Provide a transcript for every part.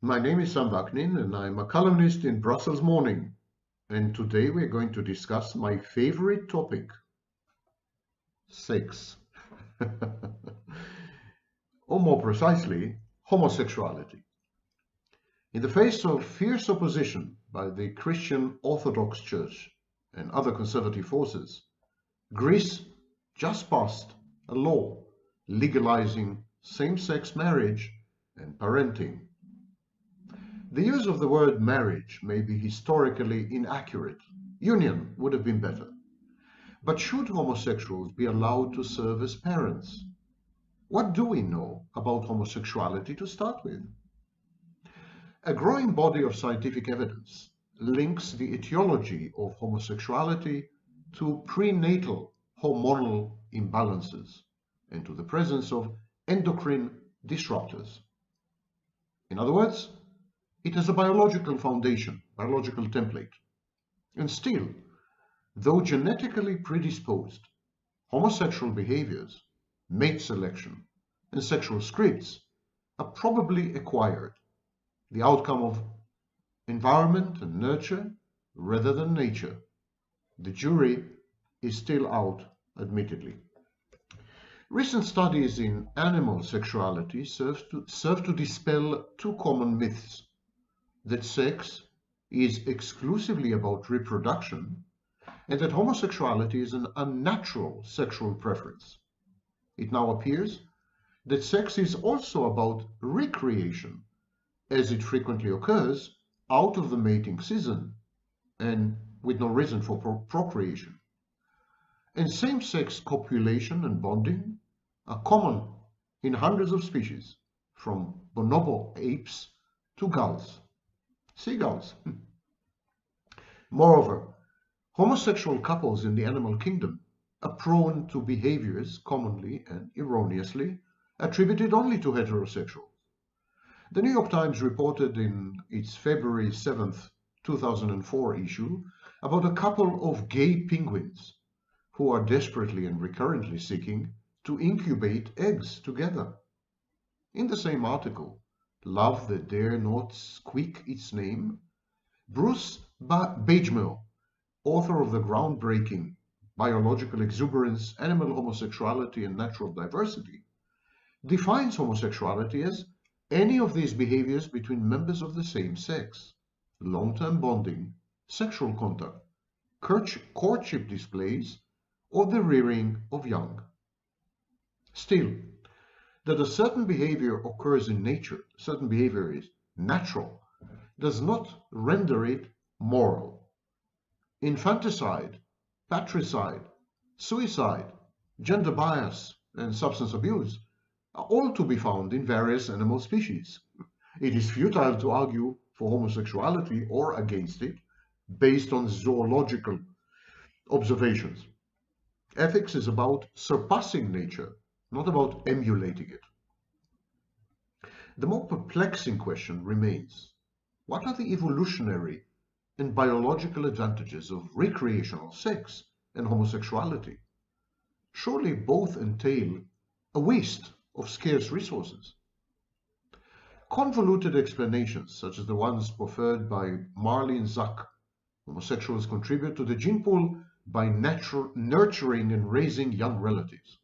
My name is Sam Vaknin and I'm a columnist in Brussels Morning. And today we're going to discuss my favorite topic, sex. Or more precisely, homosexuality. In the face of fierce opposition by the Christian Orthodox Church and other conservative forces, Greece just passed a law legalizing same-sex marriage and parenting. The use of the word marriage may be historically inaccurate. Union would have been better. But should homosexuals be allowed to serve as parents? What do we know about homosexuality to start with? A growing body of scientific evidence links the etiology of homosexuality to prenatal hormonal imbalances and to the presence of endocrine disruptors. In other words, it has a biological foundation, biological template. And still, though genetically predisposed, homosexual behaviors, mate selection, and sexual scripts are probably acquired, the outcome of environment and nurture rather than nature. The jury is still out, admittedly. Recent studies in animal sexuality serve to dispel two common myths: that sex is exclusively about reproduction, and that homosexuality is an unnatural sexual preference. It now appears that sex is also about recreation, as it frequently occurs out of the mating season and with no reason for procreation. And same-sex copulation and bonding are common in hundreds of species, from bonobo apes to gulls. Seagulls. Moreover, homosexual couples in the animal kingdom are prone to behaviors commonly and erroneously attributed only to heterosexuals. The New York Times reported in its February 7th, 2004 issue about a couple of gay penguins who are desperately and recurrently seeking to incubate eggs together. In the same article, Love That Dare Not Squeak Its Name, Bruce Bagemel, author of the groundbreaking Biological Exuberance, Animal Homosexuality and Natural Diversity, defines homosexuality as any of these behaviors between members of the same sex: long-term bonding, sexual contact, courtship displays, or the rearing of young. Still, that a certain behavior occurs in nature, certain behavior is natural, does not render it moral. Infanticide, patricide, suicide, gender bias, and substance abuse are all to be found in various animal species. It is futile to argue for homosexuality or against it based on zoological observations. Ethics is about surpassing nature, not about emulating it. The more perplexing question remains: what are the evolutionary and biological advantages of recreational sex and homosexuality? Surely both entail a waste of scarce resources. Convoluted explanations, such as the ones proffered by Marlene Zak, homosexuals contribute to the gene pool by nurturing and raising young relatives.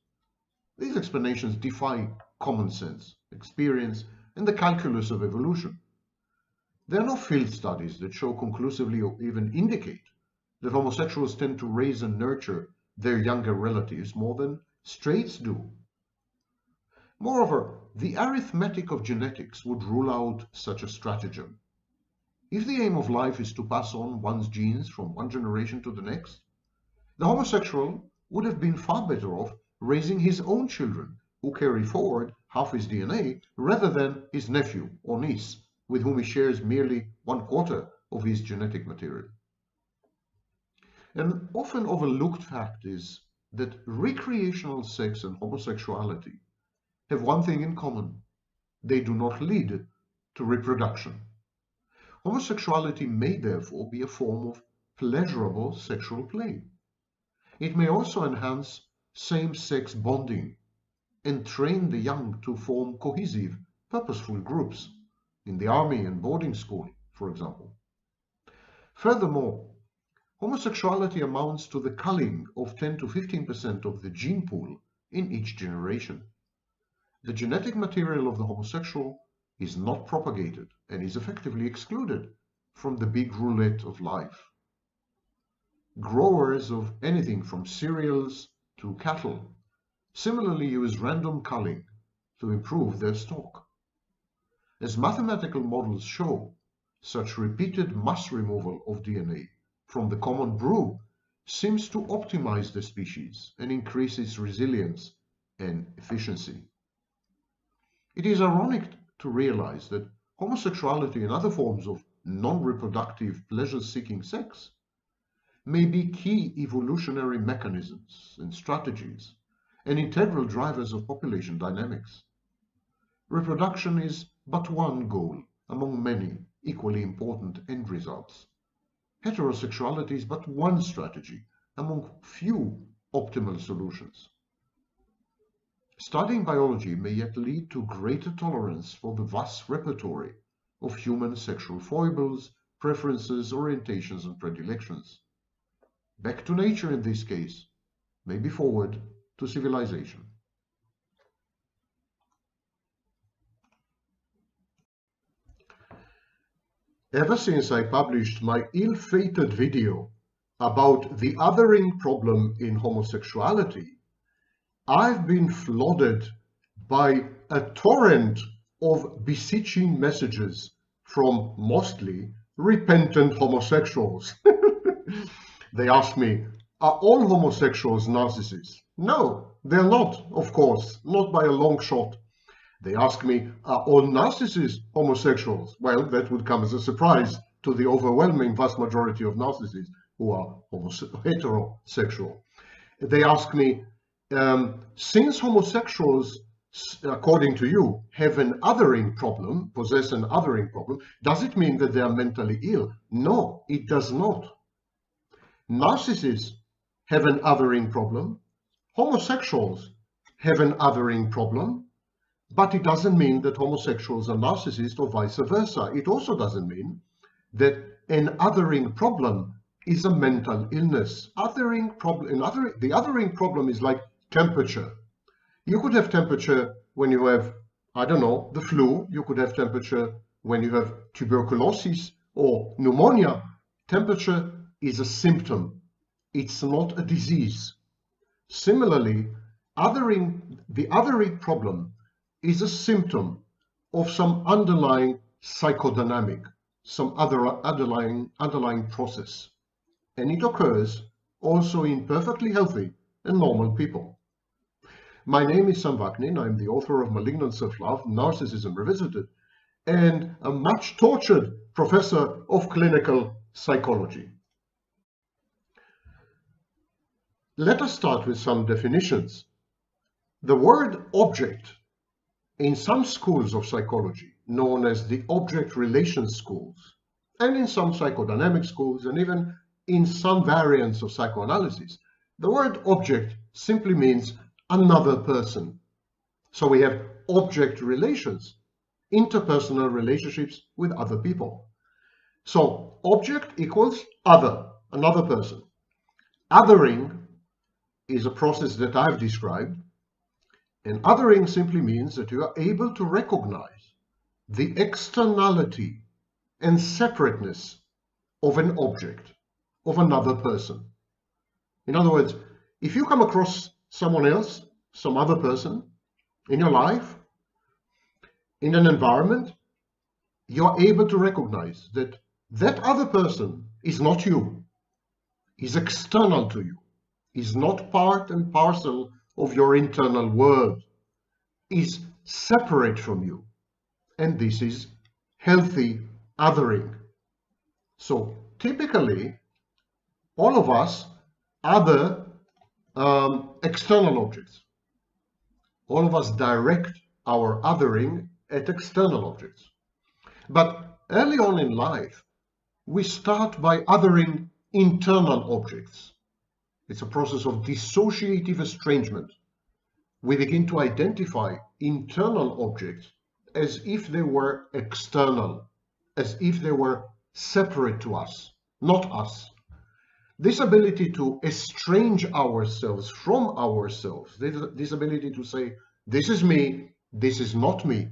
These explanations defy common sense, experience, and the calculus of evolution. There are no field studies that show conclusively or even indicate that homosexuals tend to raise and nurture their younger relatives more than straights do. Moreover, the arithmetic of genetics would rule out such a stratagem. If the aim of life is to pass on one's genes from one generation to the next, the homosexual would have been far better off raising his own children who carry forward half his DNA rather than his nephew or niece with whom he shares merely 1/4 of his genetic material. An often overlooked fact is that recreational sex and homosexuality have one thing in common: they do not lead to reproduction. Homosexuality may therefore be a form of pleasurable sexual play. It may also enhance same-sex bonding and train the young to form cohesive, purposeful groups, in the army and boarding school, for example. Furthermore, homosexuality amounts to the culling of 10 to 15% of the gene pool in each generation. The genetic material of the homosexual is not propagated and is effectively excluded from the big roulette of life. Growers of anything from cereals to cattle similarly use random culling to improve their stock. As mathematical models show, such repeated mass removal of DNA from the common brew seems to optimize the species and increase its resilience and efficiency. It is ironic to realize that homosexuality and other forms of non-reproductive pleasure-seeking sex may be key evolutionary mechanisms and strategies and integral drivers of population dynamics. Reproduction is but one goal among many equally important end results. Heterosexuality is but one strategy among few optimal solutions. Studying biology may yet lead to greater tolerance for the vast repertoire of human sexual foibles, preferences, orientations, and predilections. Back to nature in this case, maybe forward to civilization. Ever since I published my ill-fated video about the othering problem in homosexuality, I've been flooded by a torrent of beseeching messages from mostly repentant homosexuals. They ask me, are all homosexuals narcissists? No, they're not, of course, not by a long shot. They ask me, are all narcissists homosexuals? Well, that would come as a surprise to the overwhelming vast majority of narcissists who are heterosexual. They ask me, since homosexuals, according to you, have an othering problem, possess an othering problem, does it mean that they are mentally ill? No, it does not. Narcissists have an othering problem. Homosexuals have an othering problem. But it doesn't mean that homosexuals are narcissists or vice versa. It also doesn't mean that an othering problem is a mental illness. The othering problem is like temperature. You could have temperature when you have, I don't know, the flu. You could have temperature when you have tuberculosis or pneumonia. Temperature is a symptom. It's not a disease. Similarly, the othering problem is a symptom of some underlying psychodynamic, some other underlying process. And it occurs also in perfectly healthy and normal people. My name is Sam Vaknin. I'm the author of Malignant Self-Love, Narcissism Revisited, and a much tortured professor of clinical psychology. Let us start with some definitions. The word object in some schools of psychology, known as the object relations schools, and in some psychodynamic schools, and even in some variants of psychoanalysis, the word object simply means another person. So we have object relations, interpersonal relationships with other people. So object equals other, another person. Othering is a process that I've described. And othering simply means that you are able to recognize the externality and separateness of an object, of another person. In other words, if you come across someone else, some other person in your life, in an environment, you're able to recognize that that other person is not you, is external to you, is not part and parcel of your internal world, is separate from you. And this is healthy othering. So typically, all of us other external objects. All of us direct our othering at external objects. But early on in life, we start by othering internal objects. It's a process of dissociative estrangement. We begin to identify internal objects as if they were external, as if they were separate to us, not us. This ability to estrange ourselves from ourselves, this ability to say, this is me, this is not me,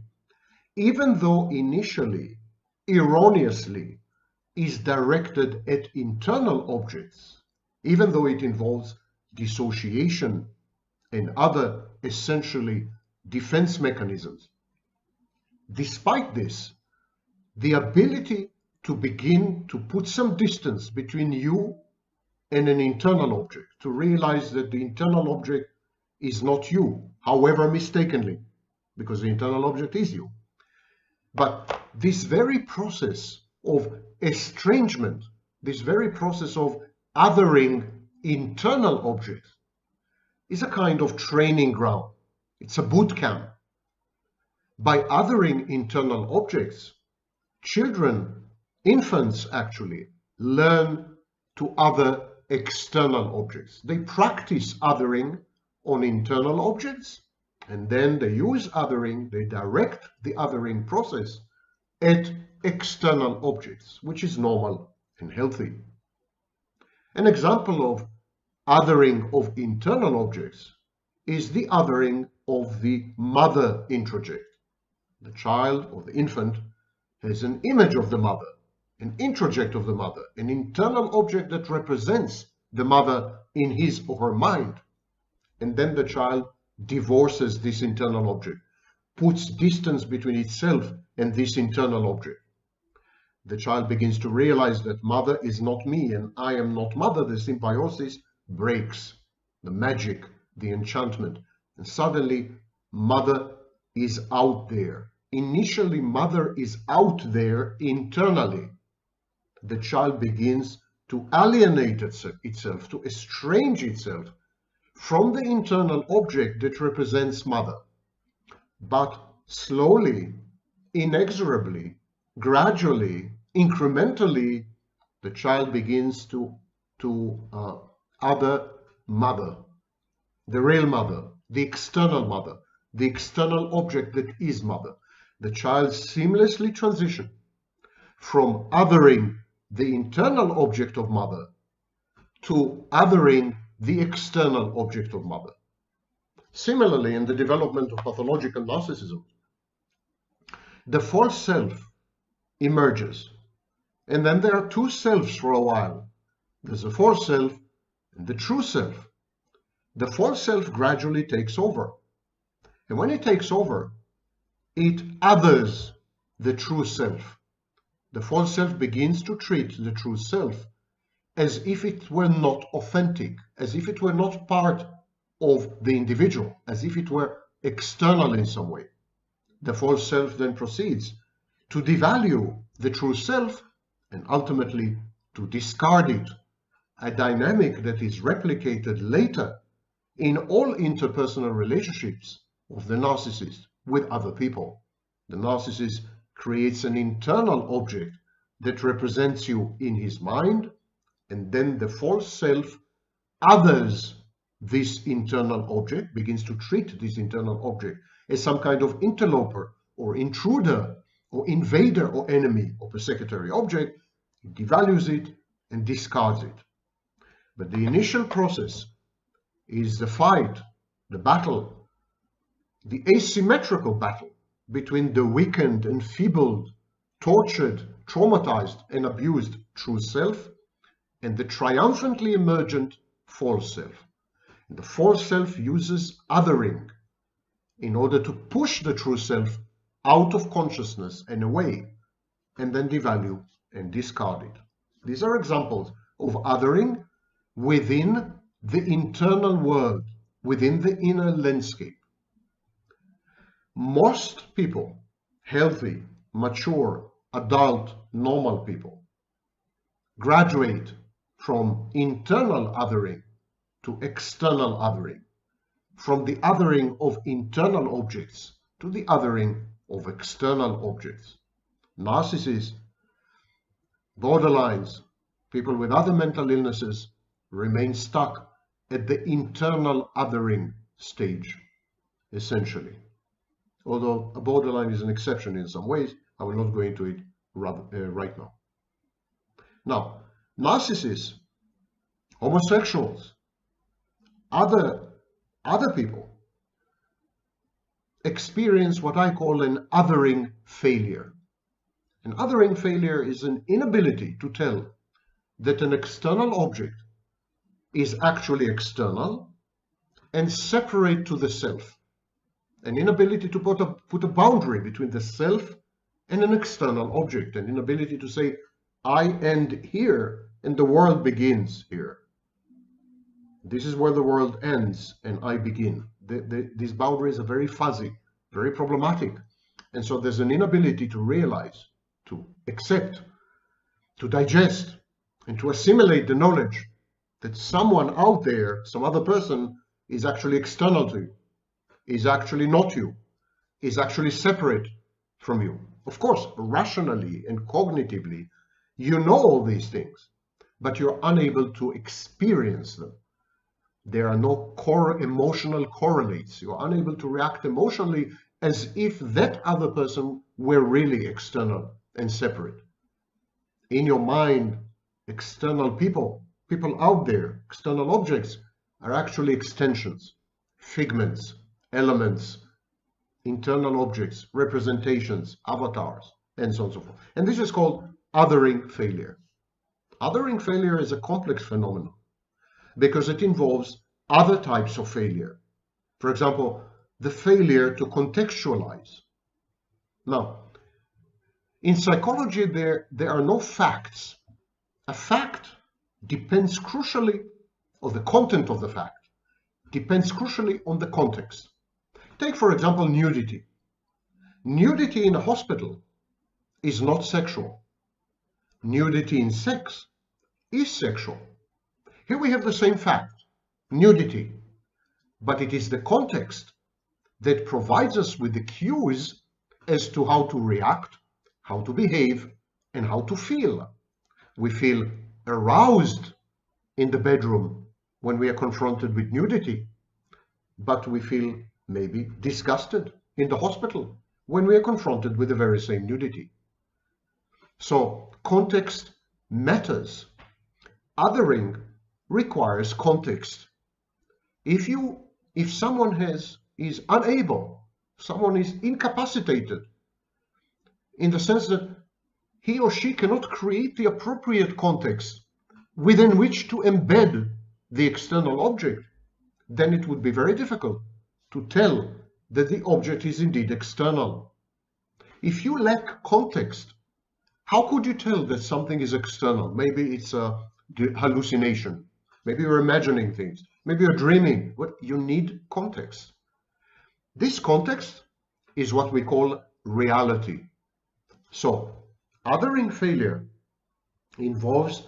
even though initially, erroneously, is directed at internal objects, even though it involves dissociation and other essentially defense mechanisms. Despite this, the ability to begin to put some distance between you and an internal object, to realize that the internal object is not you, however mistakenly, because the internal object is you. But this very process of estrangement, this very process of othering internal objects, is a kind of training ground. It's a boot camp. By othering internal objects, children, infants actually, learn to other external objects. They practice othering on internal objects, and then they use othering, they direct the othering process at external objects, which is normal and healthy. An example of othering of internal objects is the othering of the mother introject. The child or the infant has an image of the mother, an introject of the mother, an internal object that represents the mother in his or her mind. And then the child divorces this internal object, puts distance between itself and this internal object. The child begins to realize that mother is not me and I am not mother. The symbiosis breaks, the magic, the enchantment, and suddenly mother is out there. Initially, mother is out there internally. The child begins to alienate itself, to estrange itself from the internal object that represents mother. But slowly, inexorably, gradually, incrementally, the child begins to other mother, the real mother, the external object that is mother. The child seamlessly transitions from othering the internal object of mother to othering the external object of mother. Similarly, in the development of pathological narcissism, the false self emerges, and then there are two selves for a while. There's a false self and the true self. The false self gradually takes over, and when it takes over, it others the true self. The false self begins to treat the true self as if it were not authentic, as if it were not part of the individual, as if it were external in some way. The false self then proceeds to devalue the true self and ultimately to discard it, a dynamic that is replicated later in all interpersonal relationships of the narcissist with other people. The narcissist creates an internal object that represents you in his mind, and then the false self others this internal object, begins to treat this internal object as some kind of interloper or intruder or invader or enemy or persecutory object. It devalues it and discards it. But the initial process is the fight, the battle, the asymmetrical battle between the weakened, enfeebled, tortured, traumatized, and abused true self and the triumphantly emergent false self. And the false self uses othering in order to push the true self out of consciousness and away, and then devalue and discard it. These are examples of othering within the internal world, within the inner landscape. Most people, healthy, mature, adult, normal people, graduate from internal othering to external othering, from the othering of internal objects to the othering of external objects. Narcissists, borderlines, people with other mental illnesses remain stuck at the internal othering stage, essentially. although a borderline is an exception in some ways. I will not go into it right now. Now, narcissists, homosexuals, other people experience what I call an othering failure. An othering failure is an inability to tell that an external object is actually external and separate to the self. An inability to put a boundary between the self and an external object. An inability to say, I end here and the world begins here. This is where the world ends and I begin. These boundaries are very fuzzy, very problematic. And so there's an inability to realize, to accept, to digest, and to assimilate the knowledge that someone out there, some other person, is actually external to you, is actually not you, is actually separate from you. Of course, rationally and cognitively, you know all these things, but you're unable to experience them. There are no core emotional correlates. You're unable to react emotionally as if that other person were really external and separate. In your mind, external people out there, external objects, are actually extensions, figments, elements, internal objects, representations, avatars, and so on and so forth. And this is called othering failure. Othering failure is a complex phenomenon because it involves other types of failure. For example, the failure to contextualize. Now, in psychology, there are no facts. A fact depends crucially, or the content of the fact depends crucially on the context. Take, for example, nudity. Nudity in a hospital is not sexual. Nudity in sex is sexual. Here we have the same fact, nudity, but it is the context that provides us with the cues as to how to react, how to behave, and how to feel. We feel aroused in the bedroom when we are confronted with nudity, but we feel maybe disgusted in the hospital when we are confronted with the very same nudity. So context matters. Othering requires context. If someone is unable, someone is incapacitated in the sense that he or she cannot create the appropriate context within which to embed the external object, then it would be very difficult to tell that the object is indeed external. If you lack context, how could you tell that something is external? Maybe it's a hallucination. Maybe you're imagining things. Maybe you're dreaming. But you need context. This context is what we call reality. So, othering failure involves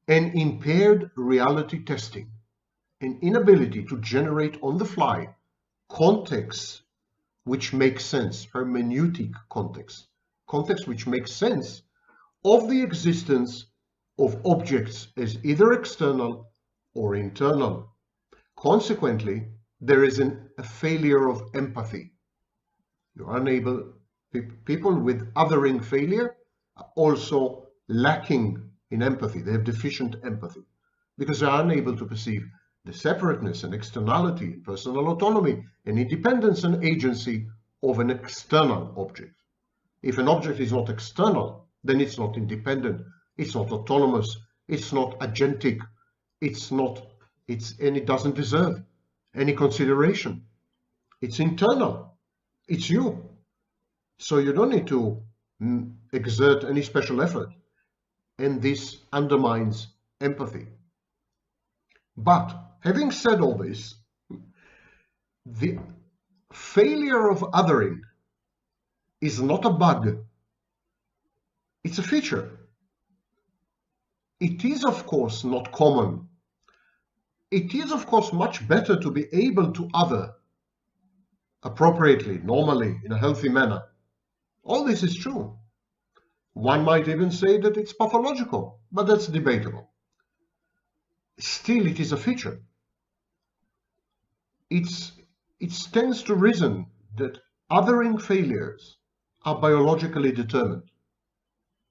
an impaired reality testing, an inability to generate on the fly context which makes sense, hermeneutic context which makes sense of the existence of objects as either external or internal. Consequently, there is a failure of empathy. You're unable, people with othering failure are also lacking in empathy. They have deficient empathy because they are unable to perceive the separateness and externality, personal autonomy, and independence and agency of an external object. If an object is not external, then it's not independent, it's not autonomous, it's not agentic, and it doesn't deserve any consideration. It's internal, it's you. So you don't need to exert any special effort, and this undermines empathy. But having said all this, the failure of othering is not a bug, it's a feature. It is, of course, not common. It is, of course, much better to be able to other appropriately, normally, in a healthy manner. All this is true. One might even say that it's pathological, but that's debatable. Still, it is a feature. It stands to reason that othering failures are biologically determined.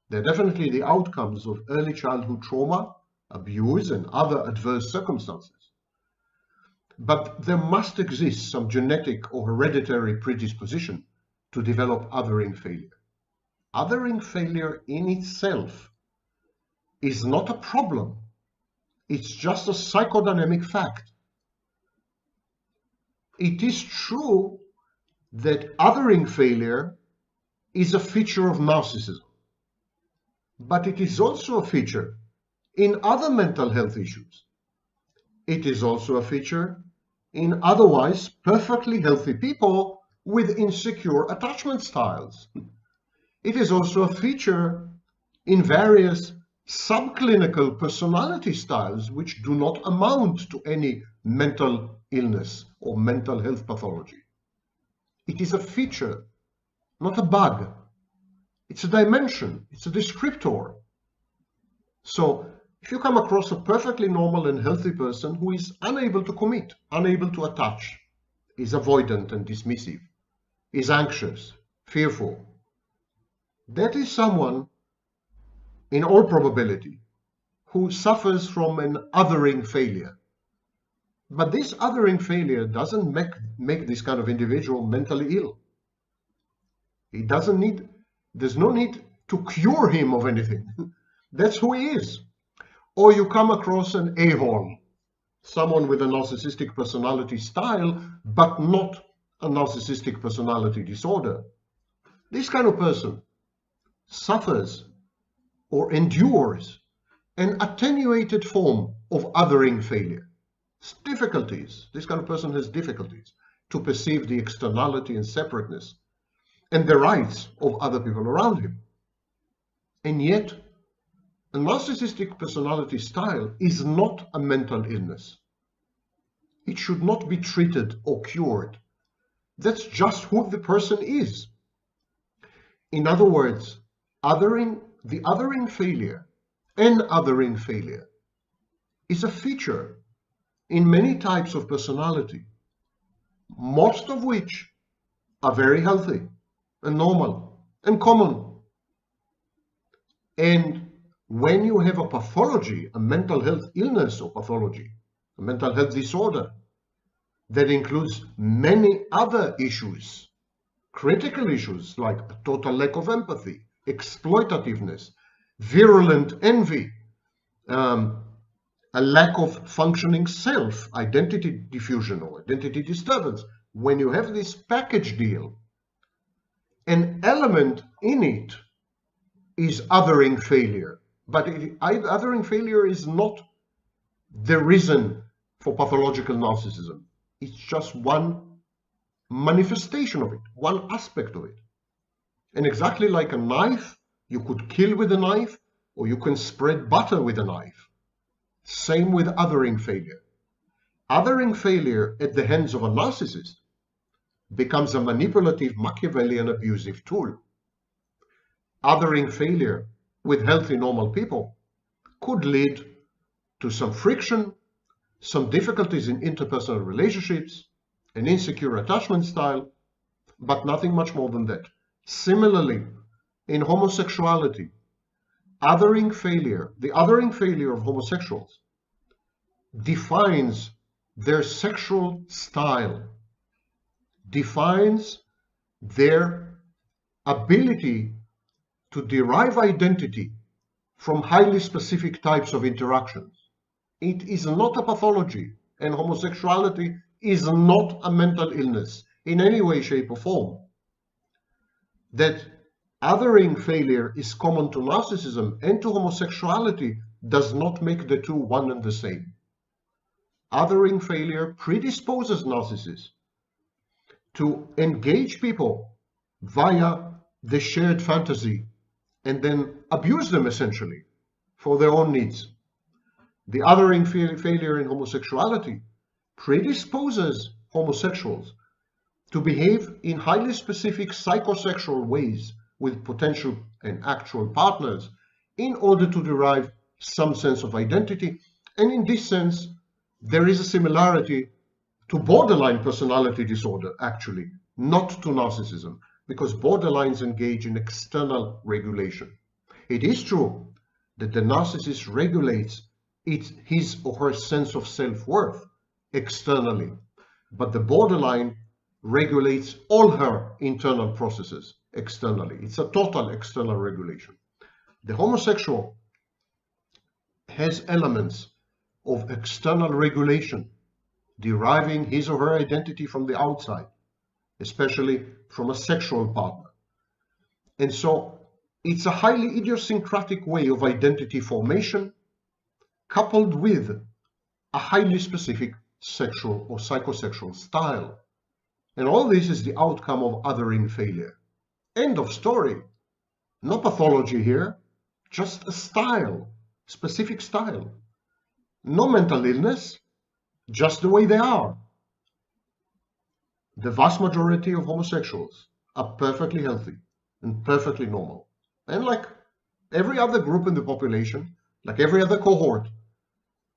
They're definitely the outcomes of early childhood trauma, abuse, and other adverse circumstances. But there must exist some genetic or hereditary predisposition to develop othering failure. Othering failure in itself is not a problem. It's just a psychodynamic fact. It is true that othering failure is a feature of narcissism, but it is also a feature in other mental health issues. It is also a feature in otherwise perfectly healthy people with insecure attachment styles. It is also a feature in various subclinical personality styles which do not amount to any mental illness or mental health pathology. It is a feature, not a bug. It's a dimension, it's a descriptor. So if you come across a perfectly normal and healthy person who is unable to commit, unable to attach, is avoidant and dismissive, is anxious, fearful, that is someone, in all probability, who suffers from an othering failure. But this othering failure doesn't make this kind of individual mentally ill. There's no need to cure him of anything. That's who he is. Or you come across an a-hole, someone with a narcissistic personality style, but not a narcissistic personality disorder. This kind of person suffers or endures an attenuated form of othering failure. Difficulties. This kind of person has difficulties to perceive the externality and separateness and the rights of other people around him. And yet, a narcissistic personality style is not a mental illness. It should not be treated or cured. That's just who the person is. In other words, the othering failure and othering failure is a feature in many types of personality, most of which are very healthy and normal and common. And when you have a pathology, a mental health illness or pathology, a mental health disorder that includes many other issues, critical issues like a total lack of empathy, exploitativeness, virulent envy, a lack of functioning self, identity diffusion or identity disturbance. When you have this package deal, an element in it is othering failure. But othering failure is not the reason for pathological narcissism. It's just one manifestation of it, one aspect of it. And exactly like a knife, you could kill with a knife, or you can spread butter with a knife. Same with othering failure. Othering failure at the hands of a narcissist becomes a manipulative, Machiavellian, abusive tool. Othering failure with healthy, normal people could lead to some friction, some difficulties in interpersonal relationships, an insecure attachment style, but nothing much more than that. Similarly, in homosexuality, the othering failure of homosexuals defines their sexual style, defines their ability to derive identity from highly specific types of interactions. It is not a pathology, and homosexuality is not a mental illness in any way, shape, or form. That othering failure is common to narcissism and to homosexuality does not make the two one and the same. Othering failure predisposes narcissists to engage people via the shared fantasy and then abuse them essentially for their own needs. The othering failure in homosexuality predisposes homosexuals to behave in highly specific psychosexual ways with potential and actual partners in order to derive some sense of identity. And in this sense, there is a similarity to borderline personality disorder, actually, not to narcissism, because borderlines engage in external regulation. It is true that the narcissist regulates his or her sense of self-worth externally, but the borderline regulates all her internal processes externally. It's a total external regulation. The homosexual has elements of external regulation deriving his or her identity from the outside, especially from a sexual partner. And so it's a highly idiosyncratic way of identity formation coupled with a highly specific sexual or psychosexual style. And all this is the outcome of othering failure. End of story. No pathology here, just a style, specific style. No mental illness, just the way they are. The vast majority of homosexuals are perfectly healthy and perfectly normal. And like every other group in the population, like every other cohort,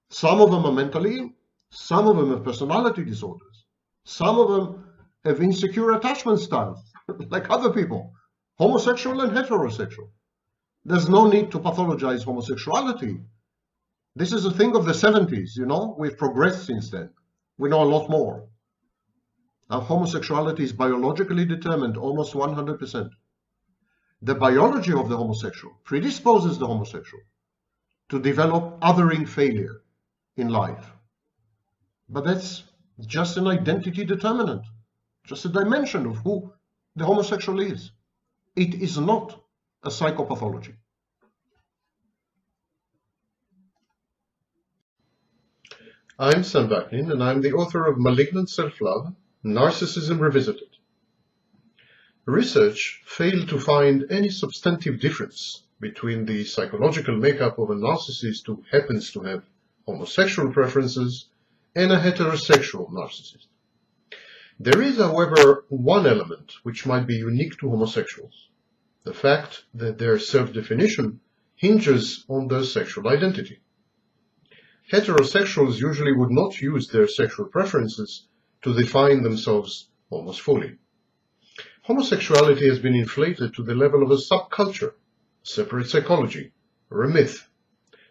some of them are mentally ill, some of them have personality disorders, some of them have insecure attachment styles, like other people, homosexual and heterosexual. There's no need to pathologize homosexuality. This is a thing of the 70s, you know, we've progressed since then. We know a lot more. Now, homosexuality is biologically determined almost 100%. The biology of the homosexual predisposes the homosexual to develop othering failure in life. But that's just an identity determinant, just a dimension of who the homosexual is. It is not a psychopathology. I'm Sam Vaknin, and I'm the author of Malignant Self-Love, Narcissism Revisited. Research failed to find any substantive difference between the psychological makeup of a narcissist who happens to have homosexual preferences and a heterosexual narcissist. There is, however, one element which might be unique to homosexuals: the fact that their self-definition hinges on their sexual identity. Heterosexuals usually would not use their sexual preferences to define themselves almost fully. Homosexuality has been inflated to the level of a subculture, separate psychology, or a myth.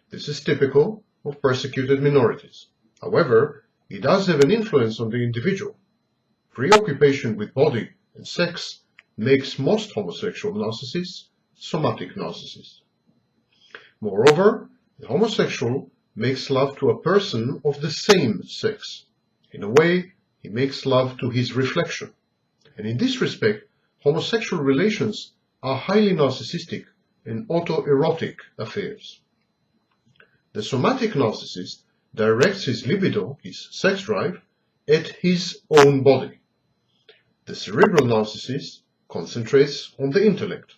This is typical of persecuted minorities. However, it does have an influence on the individual. Preoccupation with body and sex makes most homosexual narcissists somatic narcissists. Moreover, the homosexual makes love to a person of the same sex. In a way, he makes love to his reflection. And in this respect, homosexual relations are highly narcissistic and auto-erotic affairs. The somatic narcissist directs his libido, his sex drive, at his own body. The cerebral narcissist concentrates on the intellect.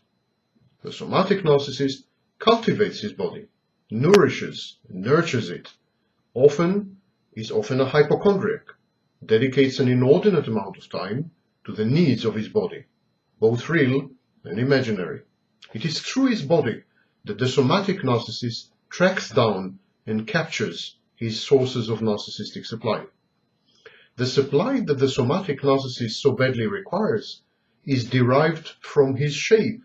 The somatic narcissist cultivates his body, nourishes and nurtures it, is often a hypochondriac, dedicates an inordinate amount of time to the needs of his body, both real and imaginary. It is through his body that the somatic narcissist tracks down and captures his sources of narcissistic supply. The supply that the somatic narcissist so badly requires is derived from his shape,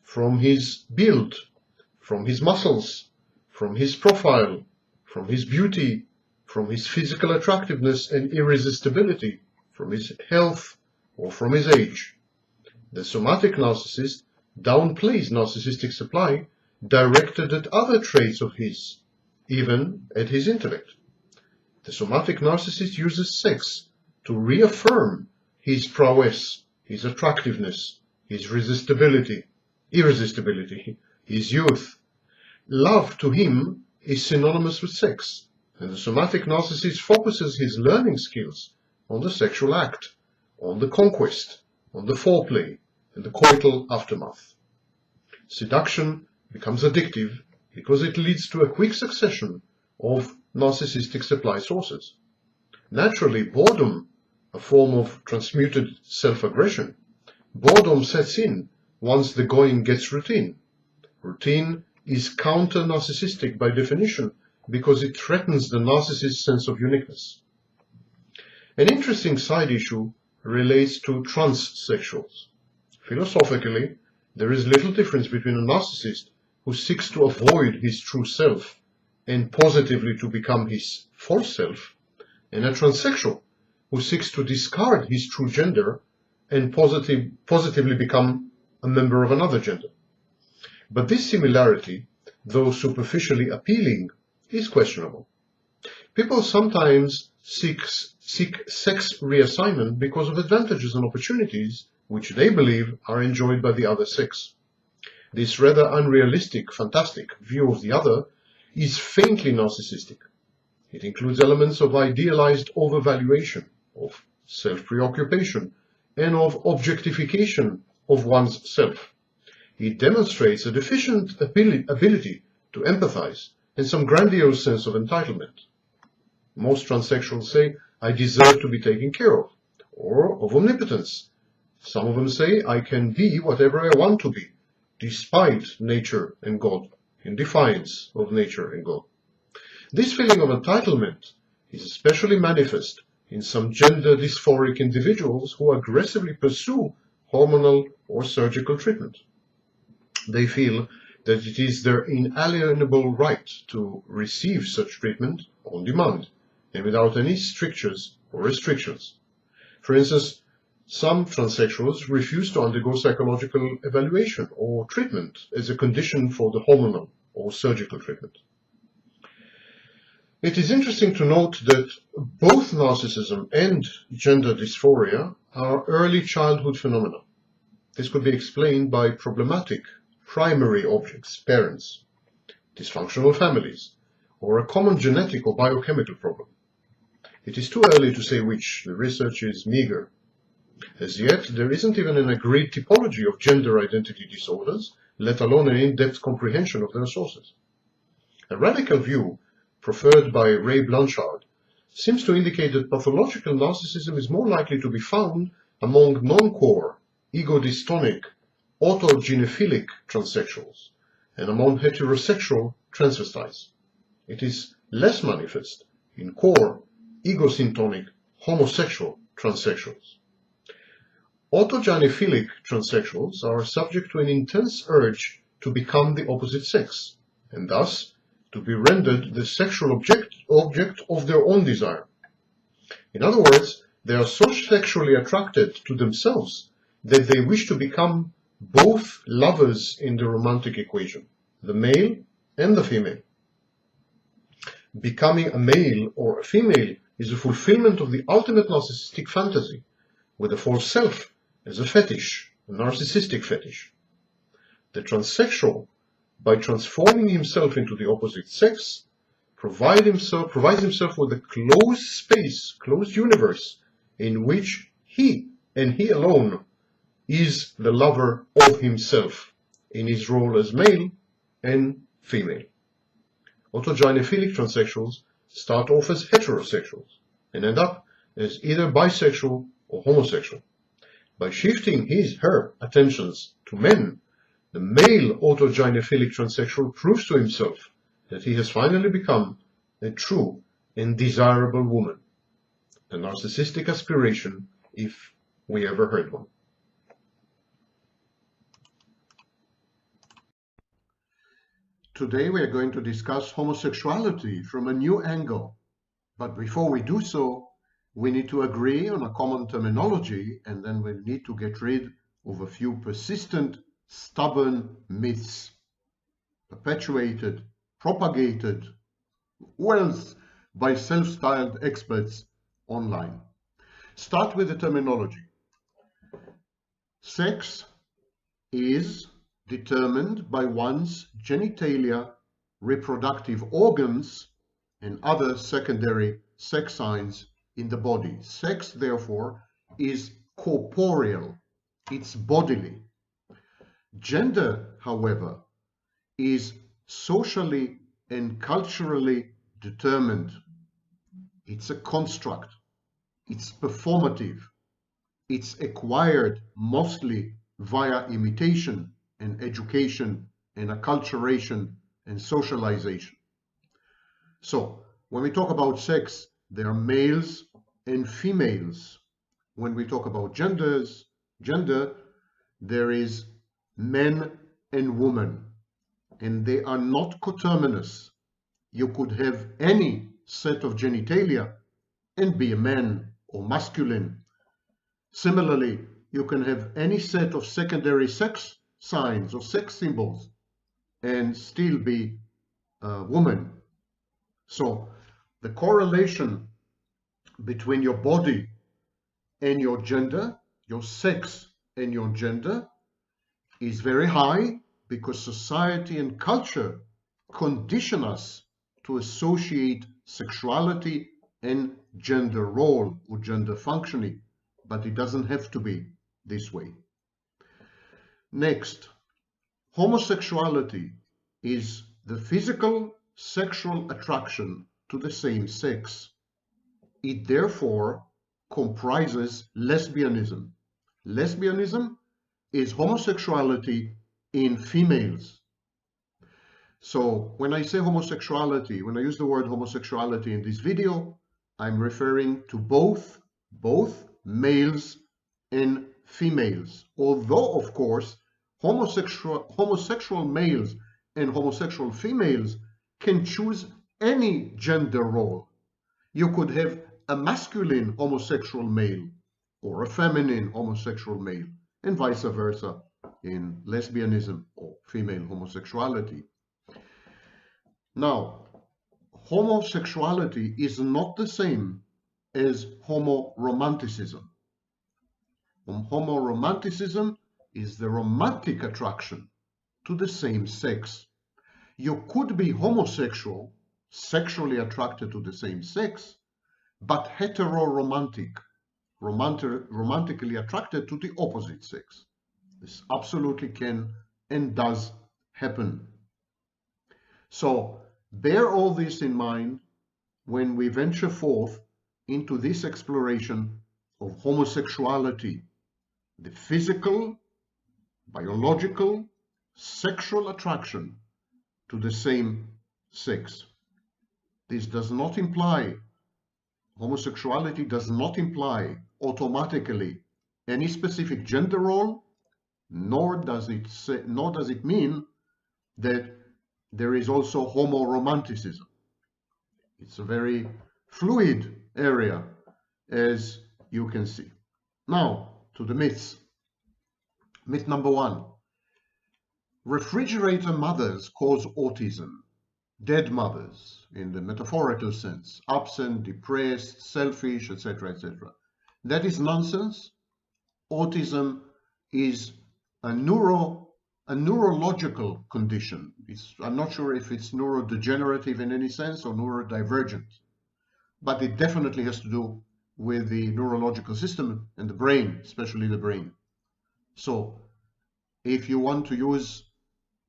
from his build, from his muscles, from his profile, from his beauty, from his physical attractiveness and irresistibility, from his health, or from his age. The somatic narcissist downplays narcissistic supply directed at other traits of his, even at his intellect. The somatic narcissist uses sex to reaffirm his prowess, his attractiveness, his irresistibility, his youth. Love to him is synonymous with sex, and the somatic narcissist focuses his learning skills on the sexual act, on the conquest, on the foreplay, and the coital aftermath. Seduction becomes addictive because it leads to a quick succession of narcissistic supply sources. Naturally, boredom, a form of transmuted self-aggression, boredom sets in once the going gets routine. Routine is counter-narcissistic by definition because it threatens the narcissist's sense of uniqueness. An interesting side issue relates to transsexuals. Philosophically, there is little difference between a narcissist who seeks to avoid his true self and positively to become his false self, and a transsexual who seeks to discard his true gender and positively become a member of another gender. But this similarity, though superficially appealing, is questionable. People sometimes seek sex reassignment because of advantages and opportunities which they believe are enjoyed by the other sex. This rather unrealistic, fantastic view of the other is faintly narcissistic. It includes elements of idealized overvaluation, of self-preoccupation, and of objectification of one's self. It demonstrates a deficient ability to empathize and some grandiose sense of entitlement. Most transsexuals say, I deserve to be taken care of, or of omnipotence. Some of them say, I can be whatever I want to be, despite nature and God, in defiance of nature and God. This feeling of entitlement is especially manifest in some gender dysphoric individuals who aggressively pursue hormonal or surgical treatment. They feel that it is their inalienable right to receive such treatment on demand and without any strictures or restrictions. For instance, some transsexuals refuse to undergo psychological evaluation or treatment as a condition for the hormonal or surgical treatment. It is interesting to note that both narcissism and gender dysphoria are early childhood phenomena. This could be explained by problematic primary objects, parents, dysfunctional families, or a common genetic or biochemical problem. It is too early to say which. The research is meager. As yet, there isn't even an agreed typology of gender identity disorders, let alone an in-depth comprehension of their sources. A radical view, preferred by Ray Blanchard, seems to indicate that pathological narcissism is more likely to be found among non-core, ego-dystonic, autogynephilic transsexuals, and among heterosexual transvestites. It is less manifest in core, egosyntonic, homosexual transsexuals. Autogynephilic transsexuals are subject to an intense urge to become the opposite sex, and thus to be rendered the sexual object of their own desire. In other words, they are so sexually attracted to themselves that they wish to become both lovers in the romantic equation, the male and the female. Becoming a male or a female is a fulfillment of the ultimate narcissistic fantasy, with the false self as a fetish, a narcissistic fetish. The transsexual, by transforming himself into the opposite sex, provides himself with a closed space, closed universe, in which he and he alone is the lover of himself in his role as male and female. Autogynephilic transsexuals start off as heterosexuals and end up as either bisexual or homosexual. By shifting her attentions to men, the male autogynephilic transsexual proves to himself that he has finally become a true and desirable woman, a narcissistic aspiration if we ever heard one. Today we are going to discuss homosexuality from a new angle, but before we do so, we need to agree on a common terminology, and then we need to get rid of a few persistent, stubborn myths perpetuated, propagated, wealth by self-styled experts online. Start with the terminology. Sex is determined by one's genitalia, reproductive organs, and other secondary sex signs in the body. Sex, therefore, is corporeal. It's bodily. Gender, however, is socially and culturally determined. It's a construct. It's performative. It's acquired mostly via imitation and education and acculturation and socialization. So, when we talk about sex, there are males and females. when we talk about gender, there is men and women, and they are not coterminous. You could have any set of genitalia and be a man or masculine. Similarly, you can have any set of secondary sex signs or sex symbols and still be a woman. So the correlation between your body and your gender, your sex and your gender, is very high because society and culture condition us to associate sexuality and gender role or gender functioning, but it doesn't have to be this way. Next, homosexuality is the physical sexual attraction to the same sex. It therefore comprises lesbianism. Lesbianism is homosexuality in females. So when I say homosexuality, when I use the word homosexuality in this video, I'm referring to both males and females. Although, of course, homosexual males and homosexual females can choose any gender role. You could have a masculine homosexual male or a feminine homosexual male, and vice versa in lesbianism or female homosexuality. Now, homosexuality is not the same as homoromanticism. Homoromanticism is the romantic attraction to the same sex. You could be homosexual, sexually attracted to the same sex, but heteroromantic, romantically attracted to the opposite sex. This absolutely can and does happen. So bear all this in mind when we venture forth into this exploration of homosexuality, the physical, biological, sexual attraction to the same sex. This does not imply, homosexuality does not imply automatically any specific gender role, nor does it mean that there is also homoromanticism. It's a very fluid area, as you can see. Now, to the myths. Myth number 1. Refrigerator mothers cause autism. Dead mothers, in the metaphorical sense, absent, depressed, selfish, etc., etc. That is nonsense. Autism is a neurological condition. I'm not sure if it's neurodegenerative in any sense or neurodivergent, but it definitely has to do with the neurological system and the brain, especially the brain. So if you want to use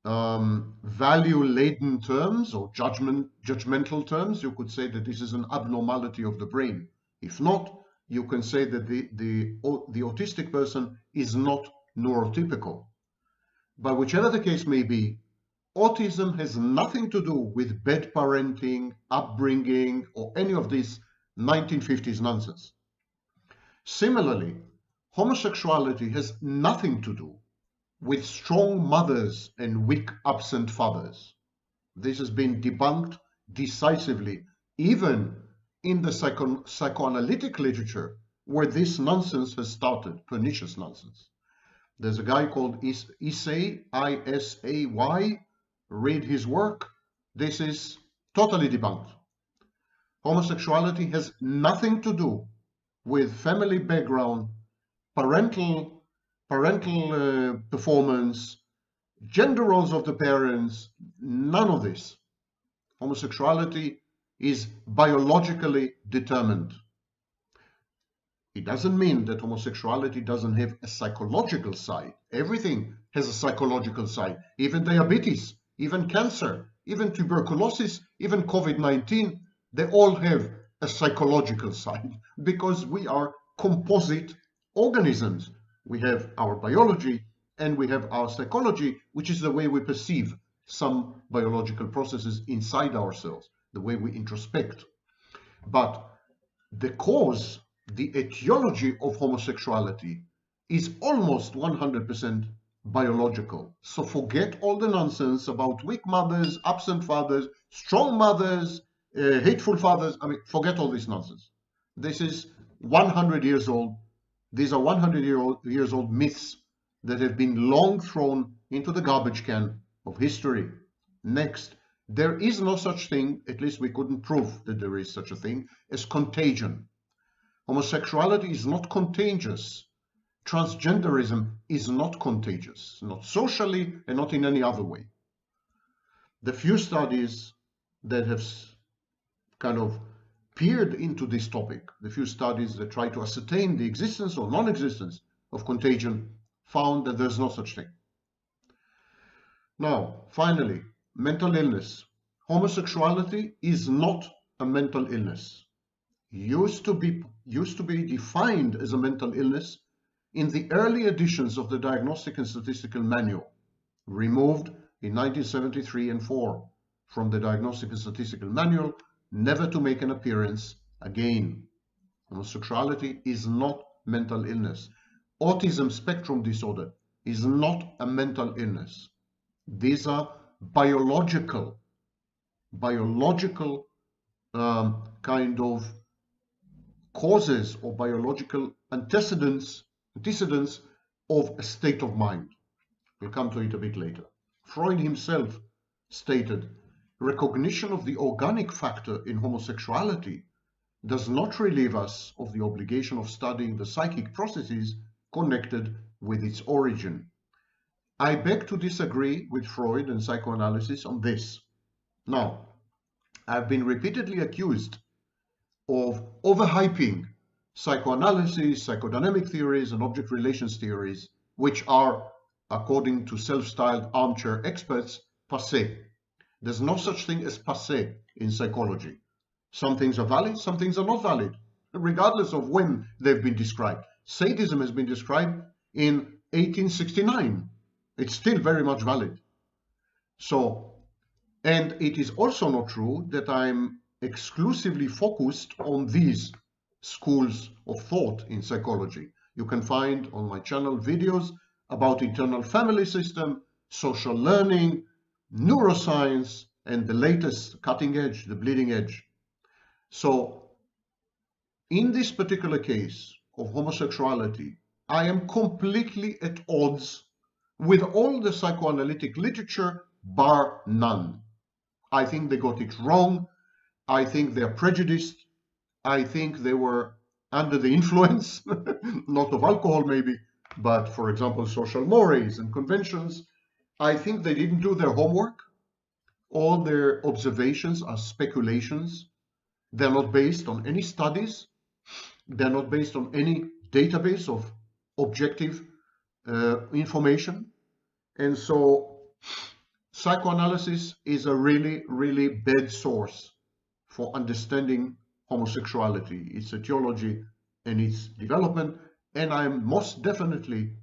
value-laden terms or judgmental terms, you could say that this is an abnormality of the brain. If not, you can say that the autistic person is not neurotypical. But whichever the case may be, autism has nothing to do with bad parenting, upbringing, or any of this 1950s nonsense. Similarly, homosexuality has nothing to do with strong mothers and weak absent fathers. This has been debunked decisively, even in the psychoanalytic literature where this nonsense has started, pernicious nonsense. There's a guy called Isay, I-S-A-Y, read his work. This is totally debunked. Homosexuality has nothing to do with family background, parental performance, gender roles of the parents, none of this. Homosexuality is biologically determined. It doesn't mean that homosexuality doesn't have a psychological side. Everything has a psychological side. Even diabetes, even cancer, even tuberculosis, even COVID-19, they all have a psychological side because we are composite organisms. We have our biology and we have our psychology, which is the way we perceive some biological processes inside ourselves, the way we introspect. But the cause, the etiology of homosexuality is almost 100% biological. So forget all the nonsense about weak mothers, absent fathers, strong mothers, hateful fathers. I mean, forget all this nonsense. This is 100 years old. These are 100 years old myths that have been long thrown into the garbage can of history. Next, there is no such thing, at least we couldn't prove that there is such a thing, as contagion. Homosexuality is not contagious. Transgenderism is not contagious, not socially and not in any other way. The few studies that have kind of peered into this topic, the few studies that try to ascertain the existence or non-existence of contagion, found that there's no such thing. Now, finally, mental illness. Homosexuality is not a mental illness. Used to be defined as a mental illness in the early editions of the Diagnostic and Statistical Manual, removed in 1973 and 4 from the Diagnostic and Statistical Manual, never to make an appearance again. Homosexuality is not mental illness. Autism spectrum disorder is not a mental illness. These are biological kind of causes or biological antecedents of a state of mind. We'll come to it a bit later. Freud himself stated, recognition of the organic factor in homosexuality does not relieve us of the obligation of studying the psychic processes connected with its origin. I beg to disagree with Freud and psychoanalysis on this. Now, I've been repeatedly accused of overhyping psychoanalysis, psychodynamic theories, and object relations theories, which are, according to self-styled armchair experts, passé. There's no such thing as passé in psychology. Some things are valid, some things are not valid, regardless of when they've been described. Sadism has been described in 1869. It's still very much valid. So, and it is also not true that I'm exclusively focused on these schools of thought in psychology. You can find on my channel videos about internal family system, social learning, neuroscience, and the latest cutting edge, the bleeding edge. So in this particular case of homosexuality, I am completely at odds with all the psychoanalytic literature, bar none. I think they got it wrong. I think they're prejudiced. I think they were under the influence, not of alcohol maybe, but for example, social mores and conventions. I think they didn't do their homework. All their observations are speculations. They're not based on any studies. They're not based on any database of objective information. And so psychoanalysis is a really, really bad source for understanding homosexuality, its etiology and its development. And I'm most definitely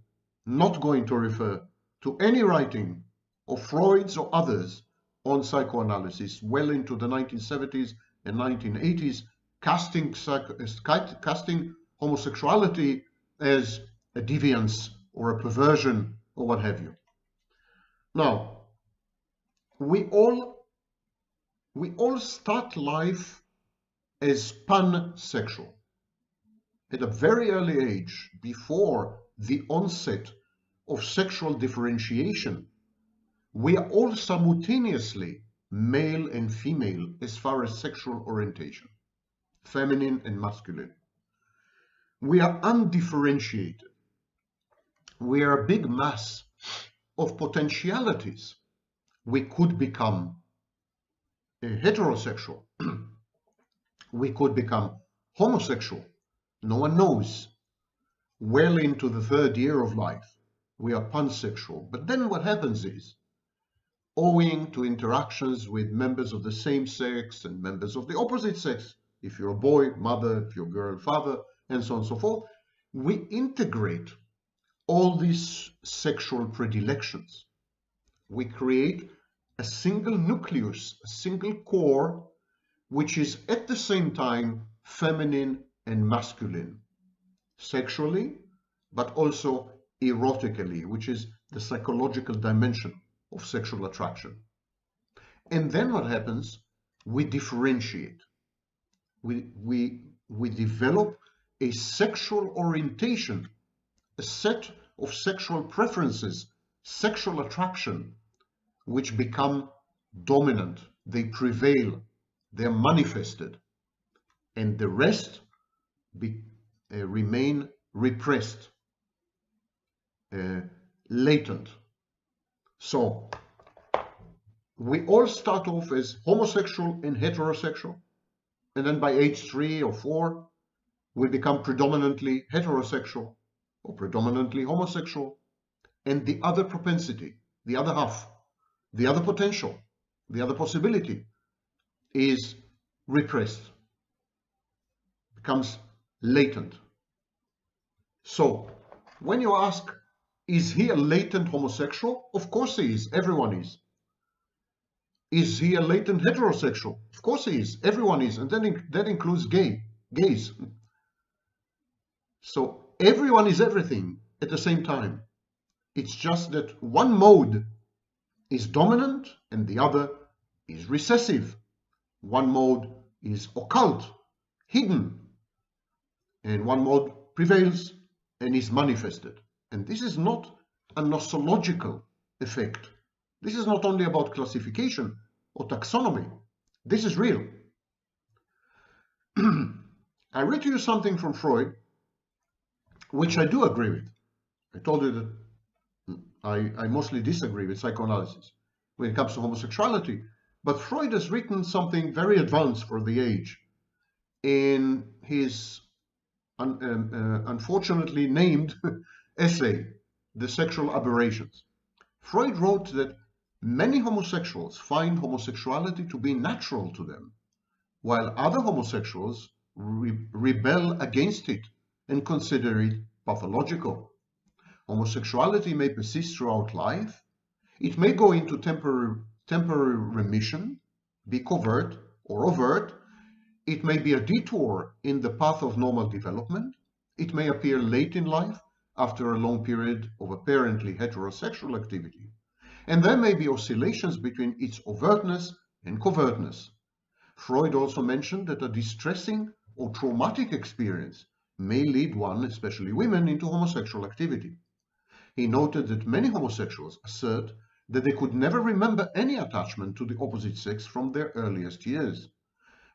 not going to refer to any writing of Freud's or others on psychoanalysis well into the 1970s and 1980s, casting homosexuality as a deviance or a perversion or what have you. Now, we all start life as pansexual. At a very early age, before the onset of sexual differentiation, we are all simultaneously male and female as far as sexual orientation, feminine and masculine. We are undifferentiated. We are a big mass of potentialities. We could become heterosexual. We could become homosexual. No one knows. Well into the 3rd year of life, we are pansexual. But then what happens is, owing to interactions with members of the same sex and members of the opposite sex, if you're a boy, mother, if you're a girl, father, and so on and so forth, we integrate all these sexual predilections. We create a single nucleus, a single core, which is at the same time feminine and masculine, sexually, but also erotically, which is the psychological dimension of sexual attraction. And then what happens? We differentiate. We develop a sexual orientation, a set of sexual preferences, sexual attraction, which become dominant. They prevail. They're manifested. And the rest remain repressed, latent. So we all start off as homosexual and heterosexual, and then by age 3 or 4 we become predominantly heterosexual or predominantly homosexual, and the other propensity, the other half, the other potential, the other possibility is repressed, becomes latent. So when you ask, is he a latent homosexual? Of course he is. Everyone is. Is he a latent heterosexual? Of course he is. Everyone is. And then that includes gays. So everyone is everything at the same time. It's just that one mode is dominant and the other is recessive. One mode is occult, hidden, and one mode prevails and is manifested. And this is not a nosological effect. This is not only about classification or taxonomy. This is real. I read to you something from Freud, which I do agree with. I told you that I mostly disagree with psychoanalysis when it comes to homosexuality, but Freud has written something very advanced for the age in his unfortunately named essay, The Sexual Aberrations. Freud wrote that many homosexuals find homosexuality to be natural to them, while other homosexuals rebel against it and consider it pathological. Homosexuality may persist throughout life. It may go into temporary remission, be covert or overt. It may be a detour in the path of normal development. It may appear late in life after a long period of apparently heterosexual activity. And there may be oscillations between its overtness and covertness. Freud also mentioned that a distressing or traumatic experience may lead one, especially women, into homosexual activity. He noted that many homosexuals assert that they could never remember any attachment to the opposite sex from their earliest years.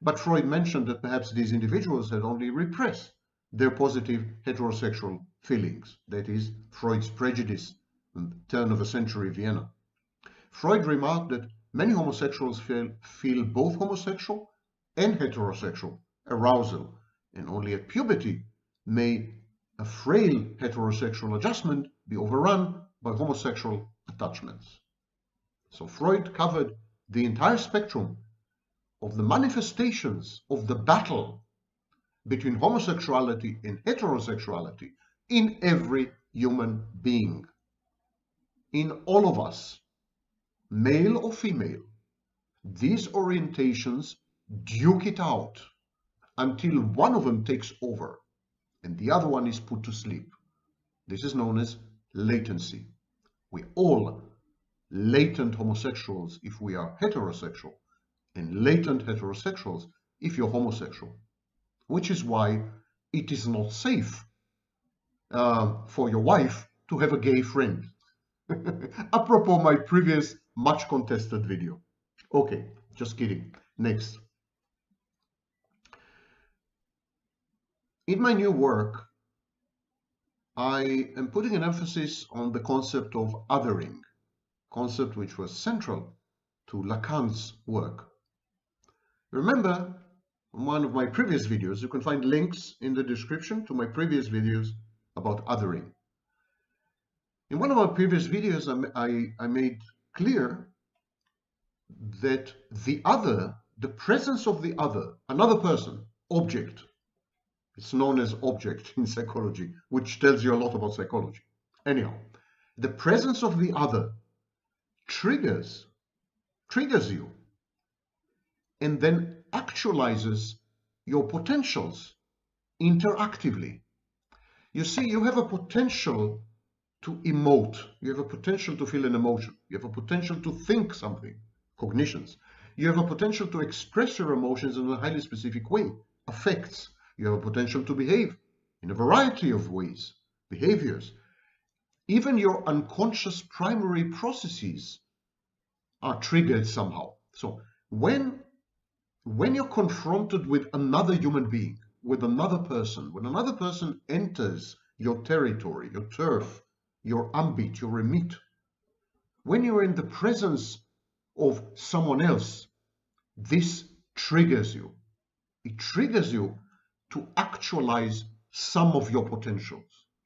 But Freud mentioned that perhaps these individuals had only repressed their positive heterosexual feelings. That is, Freud's prejudice in the turn of a century Vienna. Freud remarked that many homosexuals feel both homosexual and heterosexual arousal, and only at puberty may a frail heterosexual adjustment be overrun by homosexual attachments. So Freud covered the entire spectrum of the manifestations of the battle between homosexuality and heterosexuality in every human being, in all of us, male or female. These orientations duke it out until one of them takes over and the other one is put to sleep. This is known as latency. We all latent homosexuals if we are heterosexual, and latent heterosexuals if you're homosexual, which is why it is not safe for your wife to have a gay friend. Apropos my previous much contested video. Okay, just kidding. Next. In my new work, I am putting an emphasis on the concept of othering, concept which was central to Lacan's work. Remember, in one of my previous videos, you can find links in the description to my previous videos about othering. In one of my previous videos, I made clear that the other, the presence of the other, another person, object, it's known as object in psychology, which tells you a lot about psychology. Anyhow, the presence of the other triggers you and then actualizes your potentials interactively. You see, you have a potential to emote. You have a potential to feel an emotion. You have a potential to think something, cognitions. You have a potential to express your emotions in a highly specific way, affects. You have a potential to behave in a variety of ways, behaviors. Even your unconscious primary processes are triggered somehow. So when you're confronted with another human being, with another person, when another person enters your territory, your turf, your ambit, your remit, when you're in the presence of someone else, this triggers you. It triggers you to actualize some of your potentials.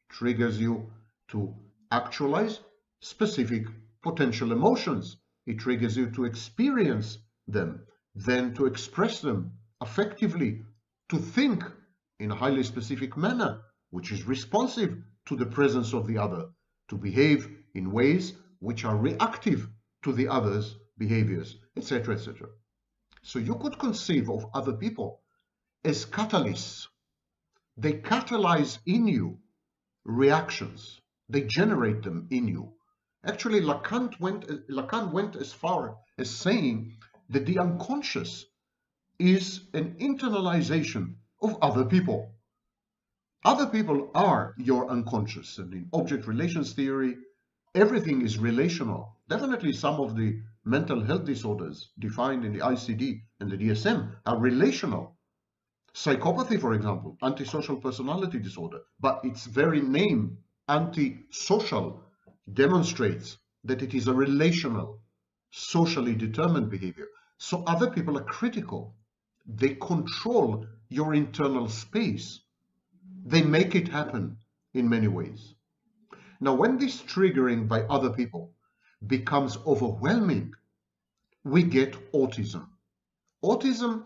It triggers you to actualize specific potential emotions. It triggers you to experience them, then to express them effectively, to think in a highly specific manner, which is responsive to the presence of the other, to behave in ways which are reactive to the other's behaviors, etc., etc. So you could conceive of other people as catalysts. They catalyze in you reactions. They generate them in you. Actually, Lacan went as far as saying that the unconscious is an internalization of other people. Other people are your unconscious, and in object relations theory, everything is relational. Definitely some of the mental health disorders defined in the ICD and the DSM are relational. Psychopathy, for example, antisocial personality disorder, but its very name, antisocial, demonstrates that it is a relational, socially determined behavior. So other people are critical. They control your internal space. They make it happen in many ways. Now, when this triggering by other people becomes overwhelming, we get autism. Autism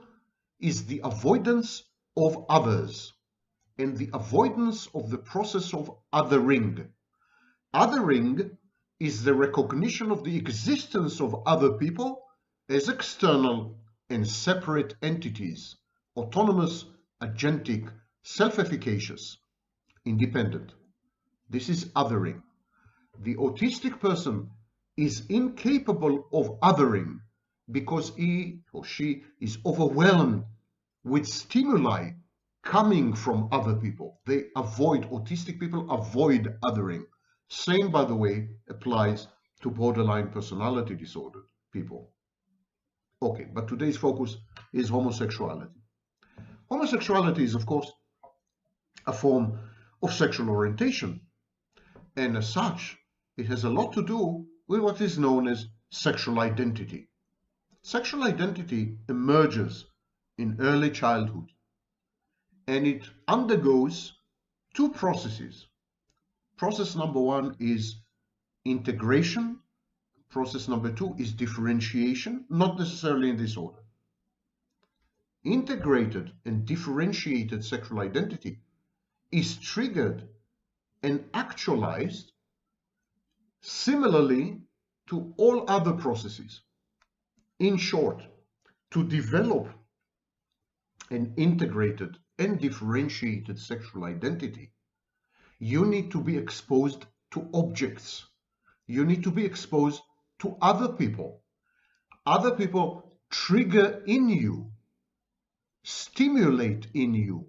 is the avoidance of others and the avoidance of the process of othering. Othering is the recognition of the existence of other people as external and separate entities, autonomous, agentic, self-efficacious, independent. This is othering. The autistic person is incapable of othering because he or she is overwhelmed with stimuli coming from other people. They avoid, autistic people avoid othering. Same, by the way, applies to borderline personality disorder people. Okay, but today's focus is homosexuality. Homosexuality is, of course, a form of sexual orientation, and as such, it has a lot to do with what is known as sexual identity. Sexual identity emerges in early childhood, and it undergoes two processes. Process number one is integration. Process number two is differentiation, not necessarily in this order. Integrated and differentiated sexual identity is triggered and actualized similarly to all other processes. In short, to develop an integrated and differentiated sexual identity, you need to be exposed to objects. You need to be exposed to other people. Other people trigger in you, stimulate in you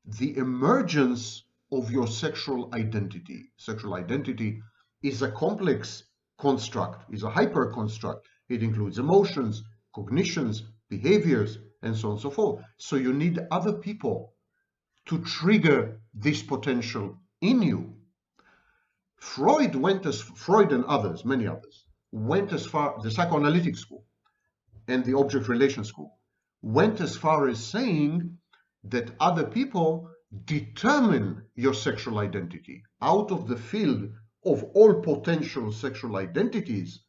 the emergence of your sexual identity. Sexual identity is a complex construct, is a hyper construct. It includes emotions, cognitions, behaviors, and so on and so forth. So you need other people to trigger this potential in you. Freud and others, many others, went as far, the psychoanalytic school and the object relation school, went as far as saying that other people determine your sexual identity. Out of the field of all potential sexual identities,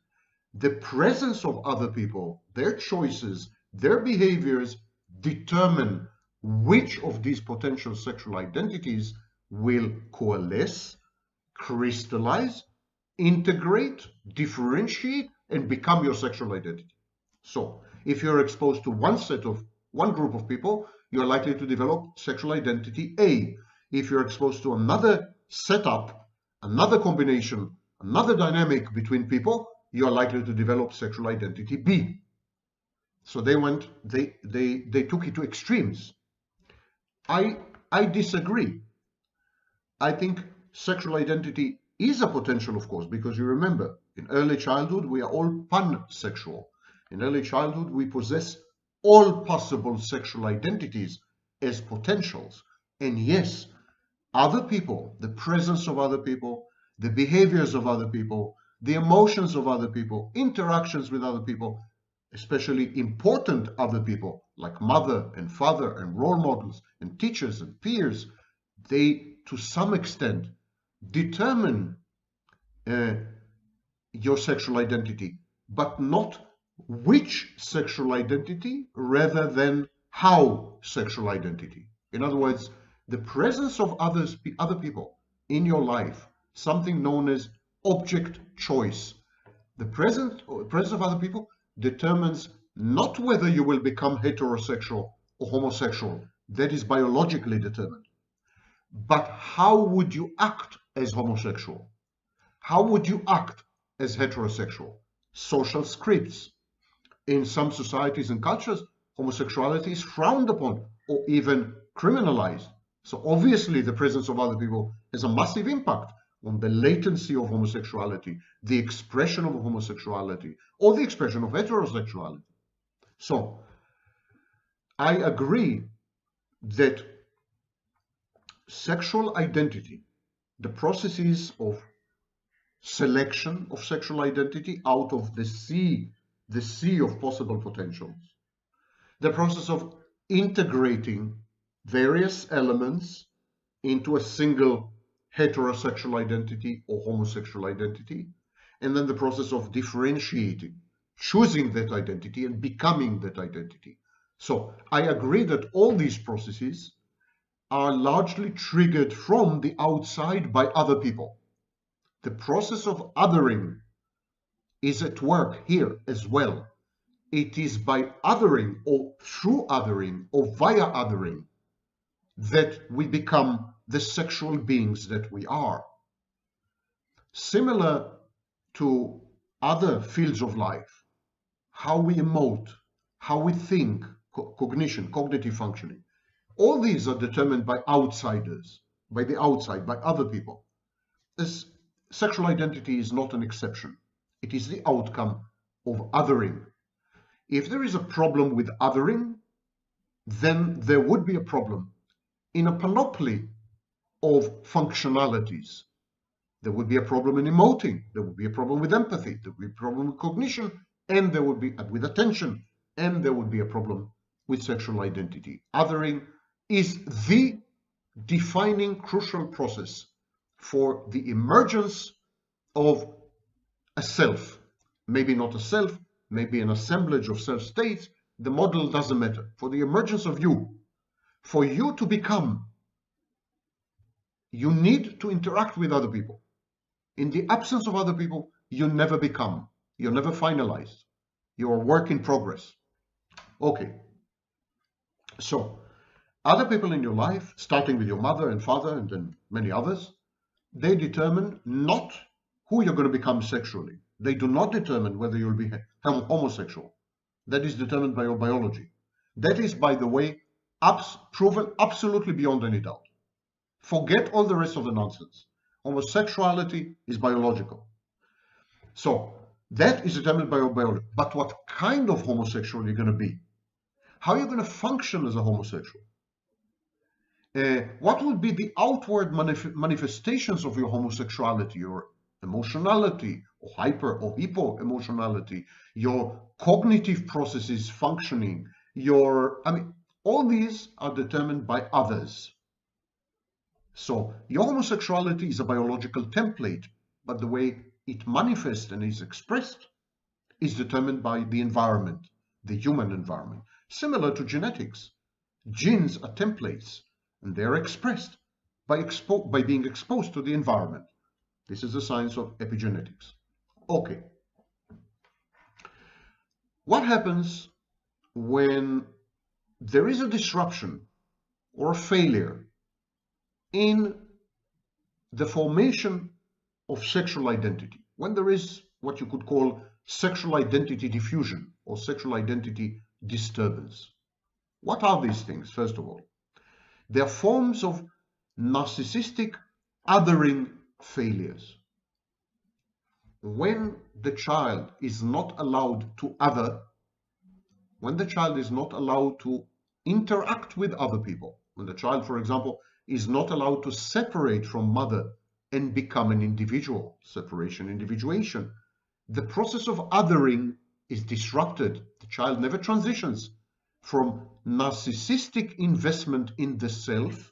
the presence of other people, their choices, their behaviors determine which of these potential sexual identities will coalesce, crystallize, integrate, differentiate, and become your sexual identity. So, if you're exposed to one group of people, you're likely to develop sexual identity A. If you're exposed to another setup, another combination, another dynamic between people, you're likely to develop sexual identity B. So they took it to extremes. I disagree. I think sexual identity is a potential, of course, because you remember, in early childhood, we are all pansexual. In early childhood, we possess all possible sexual identities as potentials. And yes, other people, the presence of other people, the behaviors of other people, the emotions of other people, interactions with other people, especially important other people like mother and father and role models and teachers and peers, they to some extent determine your sexual identity, but not which sexual identity rather than how sexual identity. In other words, the presence of other people in your life, something known as object choice. The presence of other people determines not whether you will become heterosexual or homosexual, that is biologically determined, but how would you act as homosexual? How would you act as heterosexual? Social scripts. In some societies and cultures, homosexuality is frowned upon or even criminalized. So obviously the presence of other people has a massive impact on the latency of homosexuality, the expression of homosexuality, or the expression of heterosexuality. So I agree that sexual identity, the processes of selection of sexual identity out of the sea of possible potentials, the process of integrating various elements into a single heterosexual identity or homosexual identity, and then the process of differentiating, choosing that identity and becoming that identity. So I agree that all these processes are largely triggered from the outside by other people. The process of othering is at work here as well. It is by othering or through othering or via othering that we become the sexual beings that we are. Similar to other fields of life, how we emote, how we think, cognition, cognitive functioning, all these are determined by outsiders, by the outside, by other people. This sexual identity is not an exception. It is the outcome of othering. If there is a problem with othering, then there would be a problem in a panoply of functionalities. There would be a problem in emoting, there would be a problem with empathy, there would be a problem with cognition, and there would be with attention, and there would be a problem with sexual identity. Othering is the defining crucial process for the emergence of a self. Maybe not a self, maybe an assemblage of self-states. The model doesn't matter. For the emergence of you, for you to become, you need to interact with other people. In the absence of other people, you never become. You're never finalized. You're a work in progress. Okay. So, other people in your life, starting with your mother and father and then many others, they determine not who you're going to become sexually. They do not determine whether you'll be homosexual. That is determined by your biology. That is, by the way, proven absolutely beyond any doubt. Forget all the rest of the nonsense. Homosexuality is biological. So that is determined by your biology. But what kind of homosexual you're going to be? How are you going to function as a homosexual? What would be the outward manifestations of your homosexuality, your emotionality, or hyper or hypo emotionality, your cognitive processes functioning, all these are determined by others. So your homosexuality is a biological template, but the way it manifests and is expressed is determined by the environment, the human environment. Similar to genetics, genes are templates, and they're expressed by being exposed to the environment. This is the science of epigenetics. Okay. What happens when there is a disruption or a failure in the formation of sexual identity, when there is what you could call sexual identity diffusion or sexual identity disturbance. What are these things? First of all, they are forms of narcissistic othering failures. When the child is not allowed to other, when the child is not allowed to interact with other people, when the child, for example, is not allowed to separate from mother and become an individual, separation, individuation, the process of othering is disrupted. The child never transitions from narcissistic investment in the self,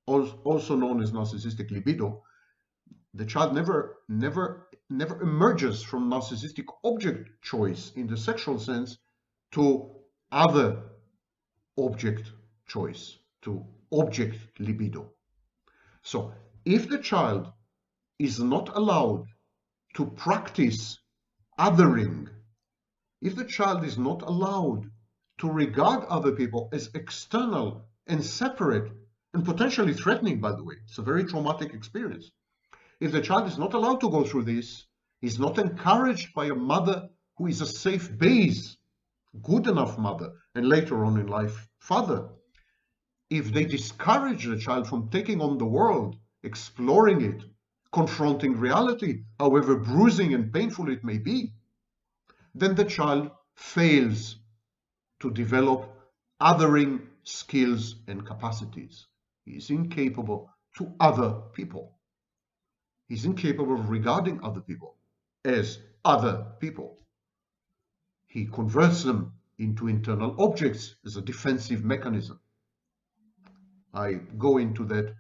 also known as narcissistic libido. The child never emerges from narcissistic object choice in the sexual sense to other object choice, to object libido. So if the child is not allowed to practice othering, if the child is not allowed to regard other people as external and separate and potentially threatening, by the way, it's a very traumatic experience. If the child is not allowed to go through this, is not encouraged by a mother who is a safe base, good enough mother, and later on in life, father, if they discourage the child from taking on the world, exploring it, confronting reality, however bruising and painful it may be, then the child fails to develop othering skills and capacities. He is incapable to other people. He's incapable of regarding other people as other people. He converts them into internal objects as a defensive mechanism. I go into that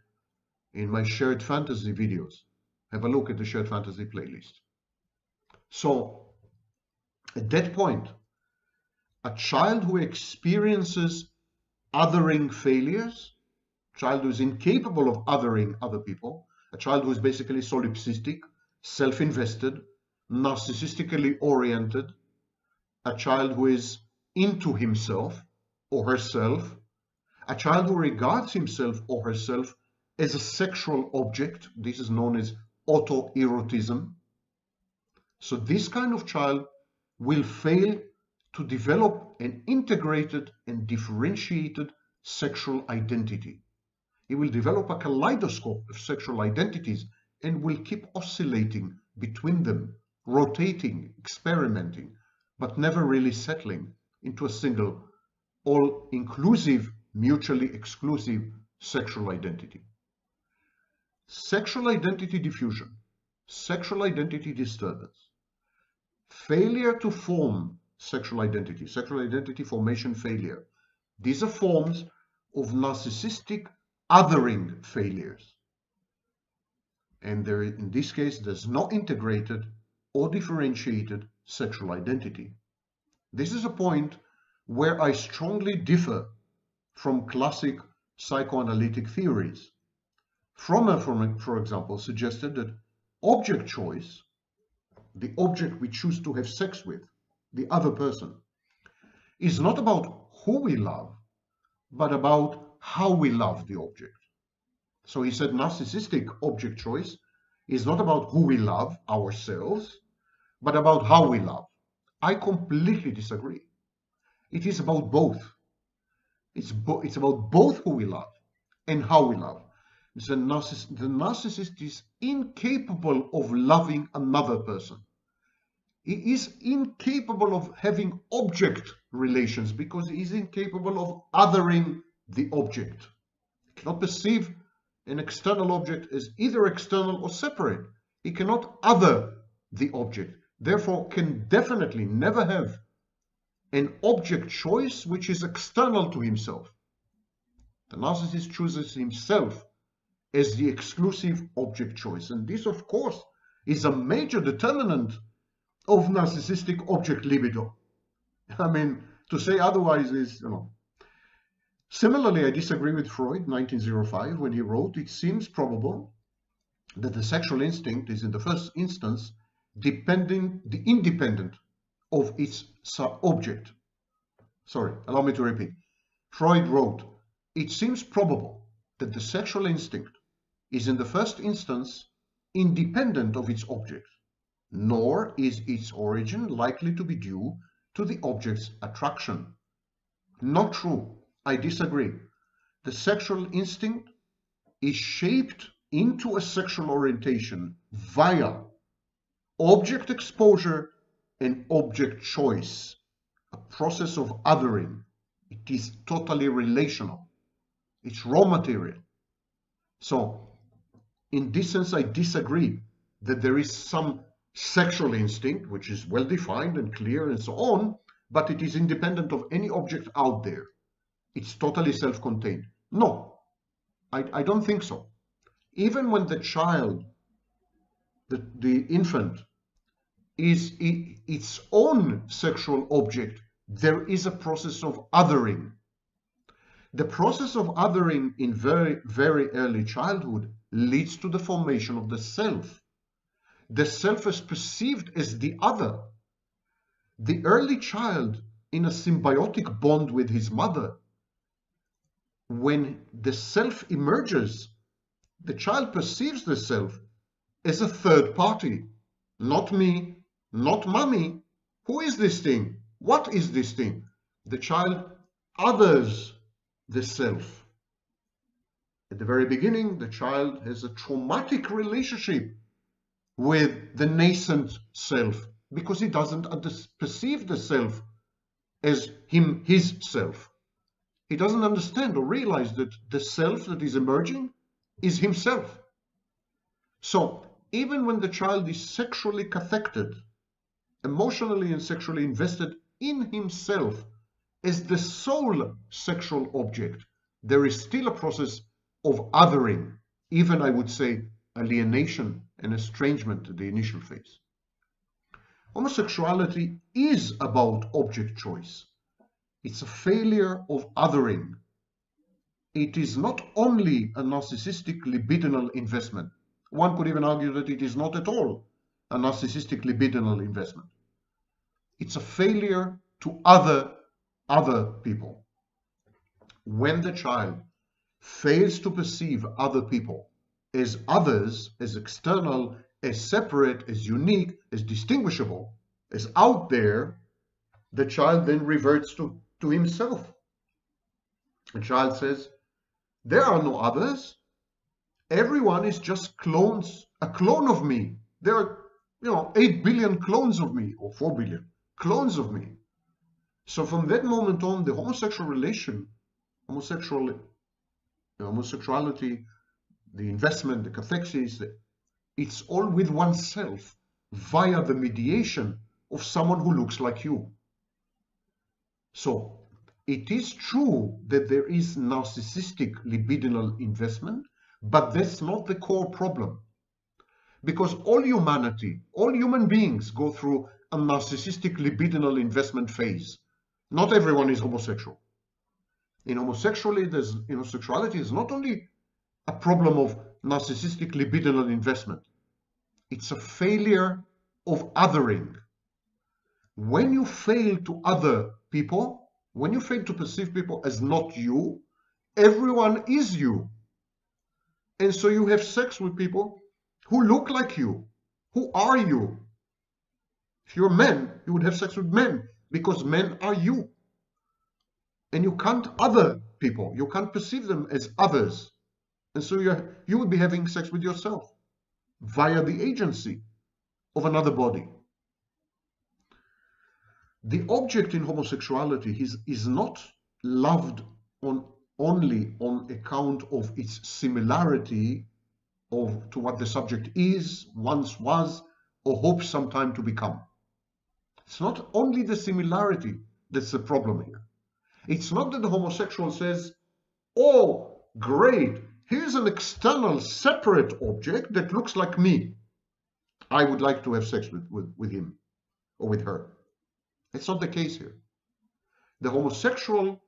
in my shared fantasy videos. Have a look at the shared fantasy playlist. So at that point, a child who experiences othering failures, a child who is incapable of othering other people, a child who is basically solipsistic, self-invested, narcissistically oriented, a child who is into himself or herself, a child who regards himself or herself as a sexual object. This is known as auto-erotism. So this kind of child will fail to develop an integrated and differentiated sexual identity. He will develop a kaleidoscope of sexual identities and will keep oscillating between them, rotating, experimenting, but never really settling into a single, all-inclusive, mutually exclusive sexual identity. Sexual identity diffusion, sexual identity disturbance, failure to form sexual identity formation failure. These are forms of narcissistic othering failures. And there, in this case, there's no integrated or differentiated sexual identity. This is a point where I strongly differ from classic psychoanalytic theories. Fromm, for example, suggested that object choice, the object we choose to have sex with, the other person, is not about who we love, but about how we love the object. So he said narcissistic object choice is not about who we love, ourselves, but about how we love. I completely disagree. It is about both. It's about both who we love and how we love. The narcissist is incapable of loving another person. He is incapable of having object relations because he is incapable of othering the object. He cannot perceive an external object as either external or separate. He cannot other the object. Therefore, can definitely never have an object choice which is external to himself. The narcissist chooses himself as the exclusive object choice. And this, of course, is a major determinant of narcissistic object libido. I mean, to say otherwise is, Similarly, I disagree with Freud, 1905, when he wrote, it seems probable that the sexual instinct is in the first instance independent of its object. Sorry, allow me to repeat. Freud wrote, it seems probable that the sexual instinct is in the first instance independent of its object, nor is its origin likely to be due to the object's attraction. Not true. I disagree. The sexual instinct is shaped into a sexual orientation via object exposure and object choice, a process of othering. It is totally relational. It's raw material. So, in this sense, I disagree that there is some sexual instinct, which is well defined and clear and so on, but it is independent of any object out there. It's totally self-contained. No, I don't think so. Even when the child, the infant, is its own sexual object, there is a process of othering. The process of othering in very, very early childhood leads to the formation of the self. The self is perceived as the other. The early child, in a symbiotic bond with his mother, when the self emerges, the child perceives the self as a third party. Not me, not mommy. Who is this thing? What is this thing? The child others the self. At the very beginning, the child has a traumatic relationship with the nascent self because he doesn't perceive the self as his self. He doesn't understand or realize that the self that is emerging is himself. So even when the child is sexually cathected, emotionally and sexually invested in himself as the sole sexual object, there is still a process of othering, even I would say alienation and estrangement at the initial phase. Homosexuality is about object choice. It's a failure of othering. It is not only a narcissistic libidinal investment. One could even argue that it is not at all a narcissistic libidinal investment. It's a failure to other people. When the child fails to perceive other people as others, as external, as separate, as unique, as distinguishable, as out there, the child then reverts to himself. The child says, there are no others. Everyone is just clones, a clone of me. There are, 8 billion clones of me, or 4 billion clones of me. So from that moment on, the homosexual relation, homosexuality, the investment, the cathexis, it's all with oneself via the mediation of someone who looks like you. So it is true that there is narcissistic libidinal investment, but that's not the core problem. Because all humanity, all human beings go through a narcissistic libidinal investment phase. Not everyone is homosexual. In homosexuality is not only a problem of narcissistic libidinal investment, it's a failure of othering. When you fail to other people, when you fail to perceive people as not you, everyone is you. And so you have sex with people who look like you. Who are you? If you're a man, you would have sex with men because men are you. And you can't other people. You can't perceive them as others. And so you would be having sex with yourself via the agency of another body. The object in homosexuality is not loved only on account of its similarity to what the subject is, once was, or hopes sometime to become. It's not only the similarity that's the problem here. It's not that the homosexual says, oh, great, here's an external separate object that looks like me. I would like to have sex with him or with her. It's not the case here. The homosexual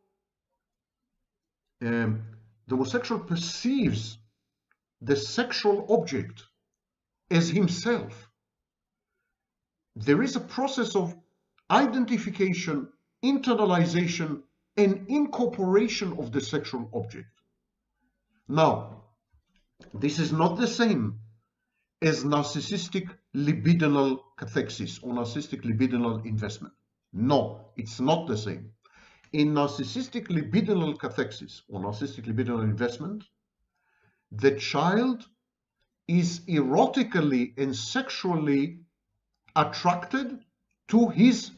perceives the sexual object as himself. There is a process of identification, internalization, an incorporation of the sexual object. Now, this is not the same as narcissistic libidinal cathexis or narcissistic libidinal investment. No, it's not the same. In narcissistic libidinal cathexis or narcissistic libidinal investment, the child is erotically and sexually attracted to his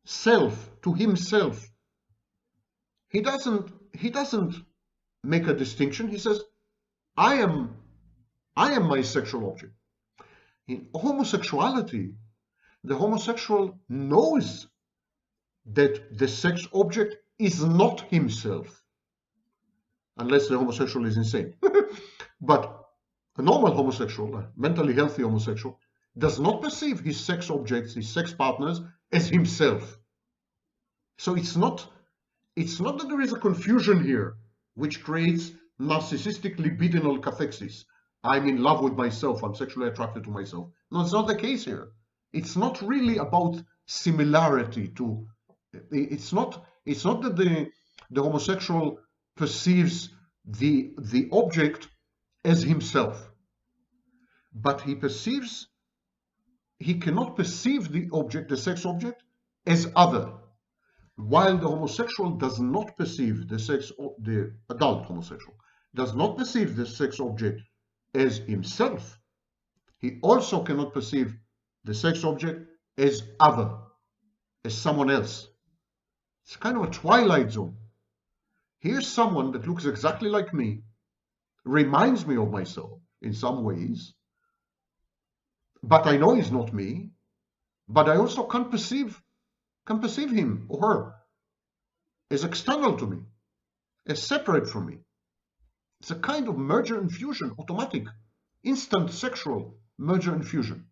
self, to himself. He doesn't make a distinction. He says, I am my sexual object. In homosexuality, the homosexual knows that the sex object is not himself, unless the homosexual is insane. But a normal homosexual, a mentally healthy homosexual, does not perceive his sex objects, his sex partners, as himself. So it's not that there is a confusion here which creates narcissistic libidinal cathexis. I'm in love with myself, I'm sexually attracted to myself. No, it's not the case here. It's not really about similarity to, it's not that the homosexual perceives the object as himself, but he cannot perceive the object, the sex object, as other. While the homosexual does not perceive the adult homosexual does not perceive the sex object as himself, he also cannot perceive the sex object as other, as someone else. It's kind of a twilight zone. Here's someone that looks exactly like me, reminds me of myself in some ways, but I know he's not me, but I also can't perceive him or her as external to me, as separate from me. It's a kind of merger and fusion, automatic, instant sexual merger and fusion.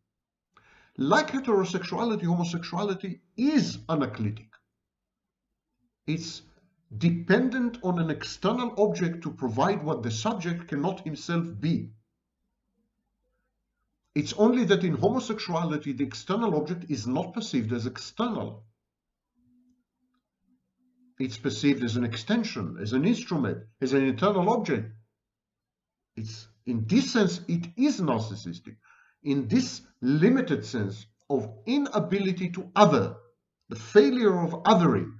Like heterosexuality, homosexuality is anaclitic. It's dependent on an external object to provide what the subject cannot himself be. It's only that in homosexuality, the external object is not perceived as external. It's perceived as an extension, as an instrument, as an internal object. In this sense, it is narcissistic. In this limited sense of inability to other, the failure of othering,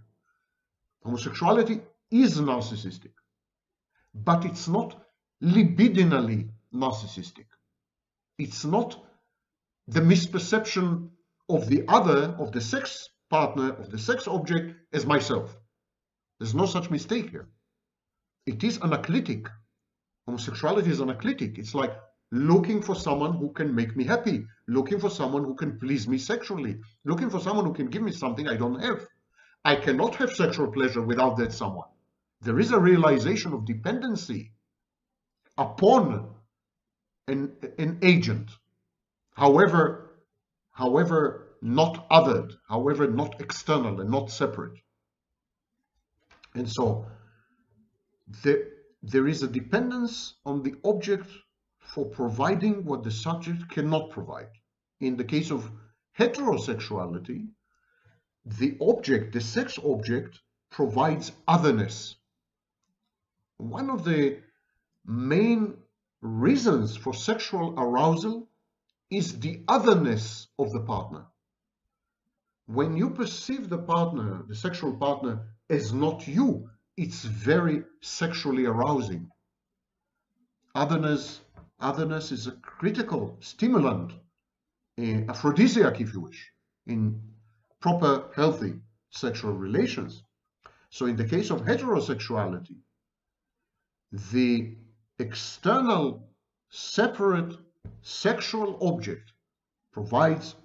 homosexuality is narcissistic. But it's not libidinally narcissistic. It's not the misperception of the other, of the sex partner, of the sex object as myself. There's no such mistake here. It is anaclitic. Homosexuality is anaclitic. It's like looking for someone who can make me happy, looking for someone who can please me sexually, looking for someone who can give me something I don't have. I cannot have sexual pleasure without that someone. There is a realization of dependency upon an agent, however not othered, however not external and not separate. And so there is a dependence on the object for providing what the subject cannot provide. In the case of heterosexuality, the object, the sex object, provides otherness. One of the main reasons for sexual arousal is the otherness of the partner. When you perceive the partner, the sexual partner, as not you, it's very sexually arousing. Otherness is a critical stimulant, aphrodisiac, if you wish, in proper, healthy sexual relations. So in the case of heterosexuality, the external, separate sexual object provides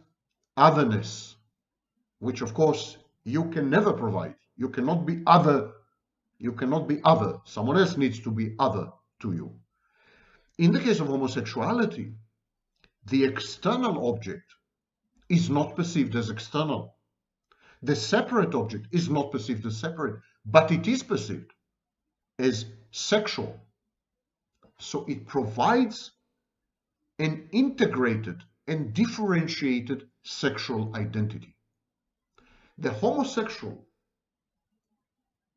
otherness, which of course you can never provide. You cannot be other. You cannot be other. Someone else needs to be other to you. In the case of homosexuality, the external object is not perceived as external. The separate object is not perceived as separate, but it is perceived as sexual. So it provides an integrated and differentiated sexual identity. The homosexual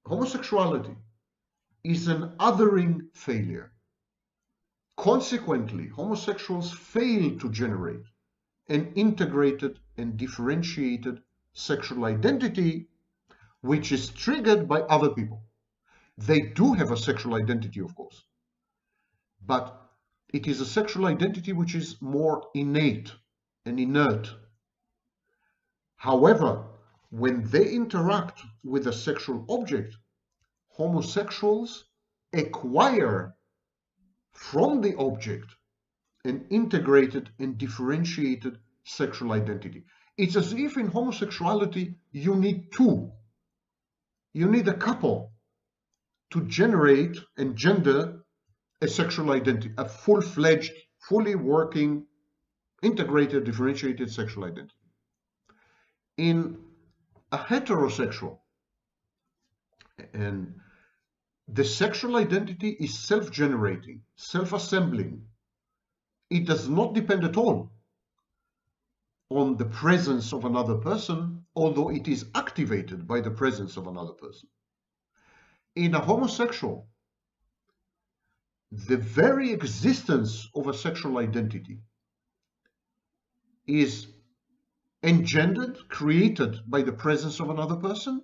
Homosexuality is an othering failure. Consequently, homosexuals fail to generate an integrated and differentiated sexual identity which is triggered by other people. They do have a sexual identity, of course, but it is a sexual identity which is more innate and inert. However, when they interact with a sexual object, homosexuals acquire from the object an integrated and differentiated sexual identity. It's as if in homosexuality you need two. You need a couple to generate and gender a sexual identity, a full-fledged, fully working, integrated, differentiated sexual identity. In a heterosexual, and the sexual identity is self-generating, self-assembling. It does not depend at all on the presence of another person, although it is activated by the presence of another person. In a homosexual, the very existence of a sexual identity is engendered, created by the presence of another person,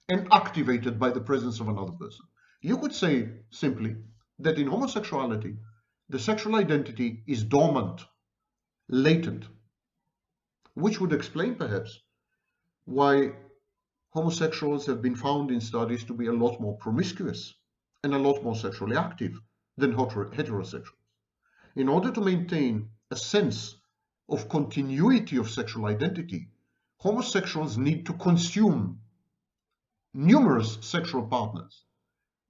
and activated by the presence of another person. You could say simply that in homosexuality, the sexual identity is dormant, latent, which would explain perhaps why homosexuals have been found in studies to be a lot more promiscuous and a lot more sexually active than heterosexuals. In order to maintain a sense of continuity of sexual identity, homosexuals need to consume numerous sexual partners.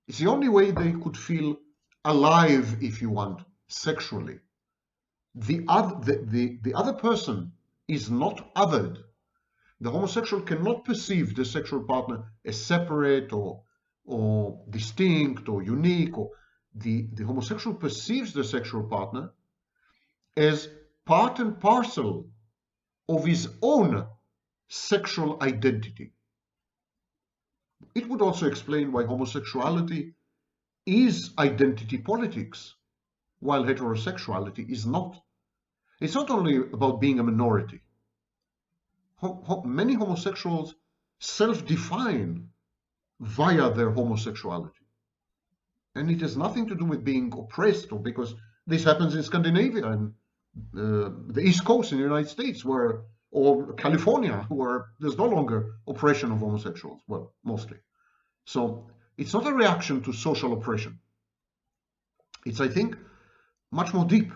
It's the only way they could feel alive, if you want, sexually. The other person is not othered. The homosexual cannot perceive the sexual partner as separate or distinct or unique. Or the homosexual perceives the sexual partner as part and parcel of his own sexual identity. It would also explain why homosexuality is identity politics, while heterosexuality is not. It's not only about being a minority. Many homosexuals self-define via their homosexuality. And it has nothing to do with being oppressed, or because this happens in Scandinavia and the East Coast in the United States, or California, where there's no longer oppression of homosexuals, well, mostly. So it's not a reaction to social oppression. It's, I think, much more deep.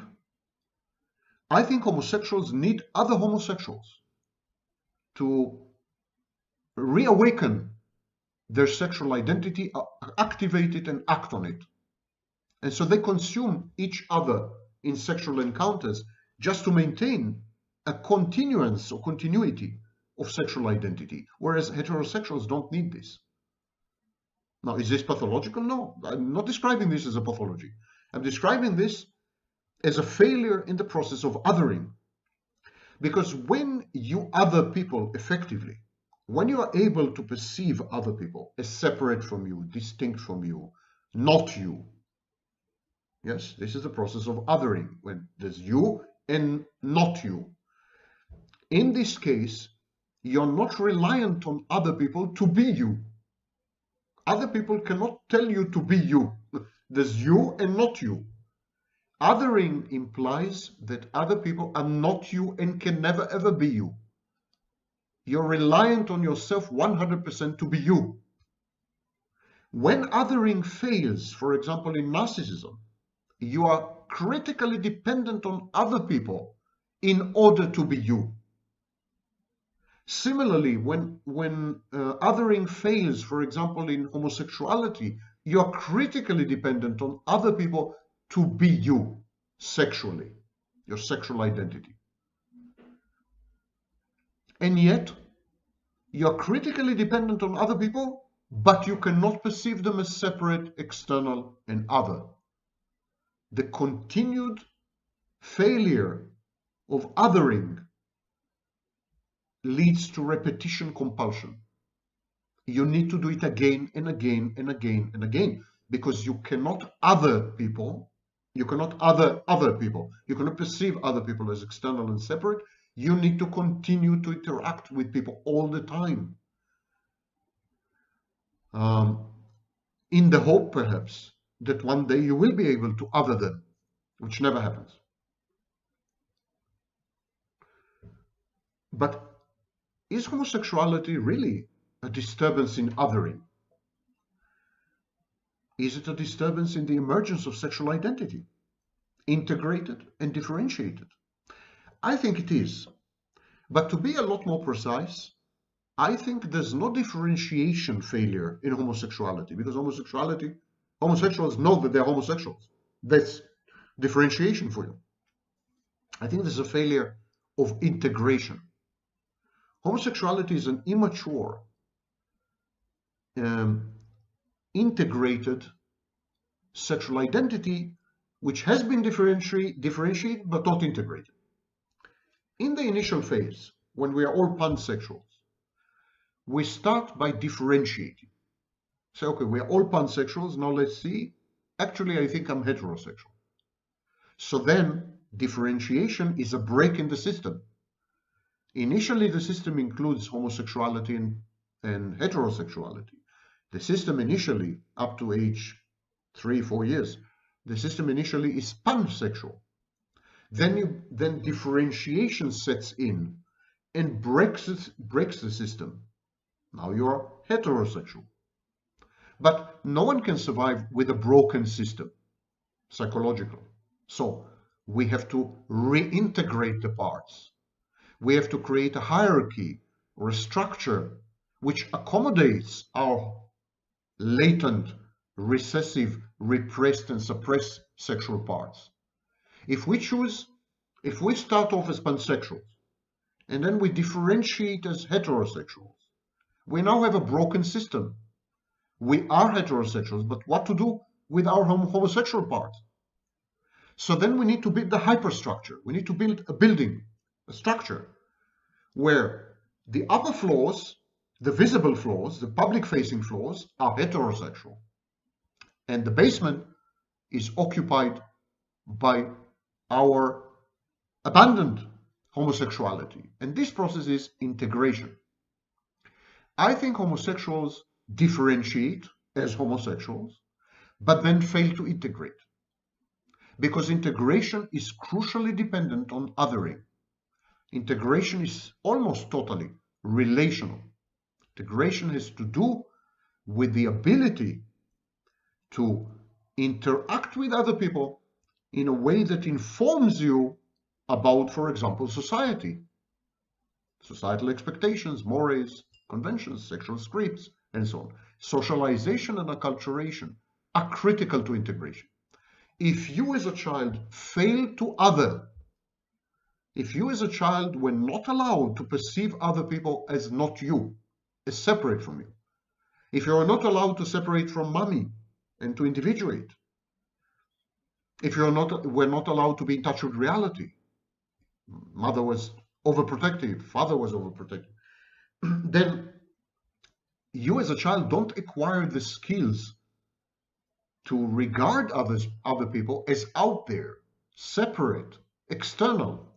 I think homosexuals need other homosexuals to reawaken their sexual identity, activate it and act on it. And so they consume each other in sexual encounters just to maintain a continuance or continuity of sexual identity, whereas heterosexuals don't need this. Now, is this pathological? No, I'm not describing this as a pathology. I'm describing this as a failure in the process of othering. Because when you other people effectively, when you are able to perceive other people as separate from you, distinct from you, not you, yes, this is the process of othering, when there's you and not you. In this case, you're not reliant on other people to be you. Other people cannot tell you to be you. There's you and not you. Othering implies that other people are not you and can never ever be you. You're reliant on yourself 100% to be you. When othering fails, for example in narcissism, you are critically dependent on other people in order to be you. Similarly, when othering fails, for example in homosexuality, you are critically dependent on other people to be you sexually, your sexual identity. And yet, you're critically dependent on other people, but you cannot perceive them as separate, external, and other. The continued failure of othering leads to repetition compulsion. you need to do it again and again and again and again, because you cannot other people. You cannot other people. You cannot perceive other people as external and separate. You need to continue to interact with people all the time, in the hope, perhaps, that one day you will be able to other them, which never happens. But is homosexuality really a disturbance in othering? Is it a disturbance in the emergence of sexual identity, integrated and differentiated? I think it is. But to be a lot more precise, I think there's no differentiation failure in homosexuality, because homosexuals know that they're homosexuals. That's differentiation for you. I think there's a failure of integration. Homosexuality is an immature, integrated sexual identity which has been differentiated but not integrated. In the initial phase, when we are all pansexuals, we start by differentiating. Say, okay, we are all pansexuals, now let's see, actually I think I'm heterosexual. So then differentiation is a break in the system. Initially, the system includes homosexuality and heterosexuality. The system initially, up to age 3-4 years, the system initially is pansexual. Then differentiation sets in and breaks the system. Now you're heterosexual. But no one can survive with a broken system, psychological. So we have to reintegrate the parts. We have to create a hierarchy or a structure which accommodates our latent, recessive, repressed and suppressed sexual parts. If we start off as pansexuals and then we differentiate as heterosexuals, we now have a broken system. We are heterosexuals, but what to do with our homosexual part? So then we need to build the hyperstructure. We need to build a building, a structure, where the upper floors, the visible floors, the public-facing floors are heterosexual, and the basement is occupied by our abandoned homosexuality. And this process is integration. I think homosexuals differentiate as homosexuals, but then fail to integrate, because integration is crucially dependent on othering. Integration is almost totally relational. Integration has to do with the ability to interact with other people in a way that informs you about, for example, society, societal expectations, mores, conventions, sexual scripts, and so on. Socialization and acculturation are critical to integration. If you as a child fail to other, if you as a child were not allowed to perceive other people as not you, as separate from you, if you are not allowed to separate from mommy and to individuate, if were not allowed to be in touch with reality, mother was overprotective, father was overprotective, then you as a child don't acquire the skills to regard other people as out there, separate, external,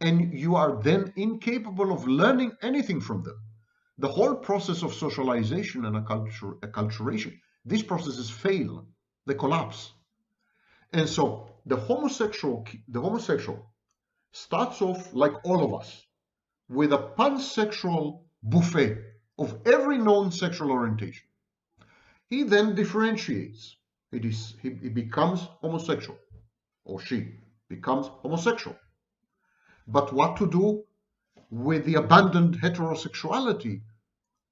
and you are then incapable of learning anything from them. The whole process of socialization and acculturation, these processes fail, they collapse. And so the homosexual starts off like all of us, with a pansexual buffet of every known sexual orientation. He then differentiates. He becomes homosexual, or she becomes homosexual. But what to do with the abandoned heterosexuality?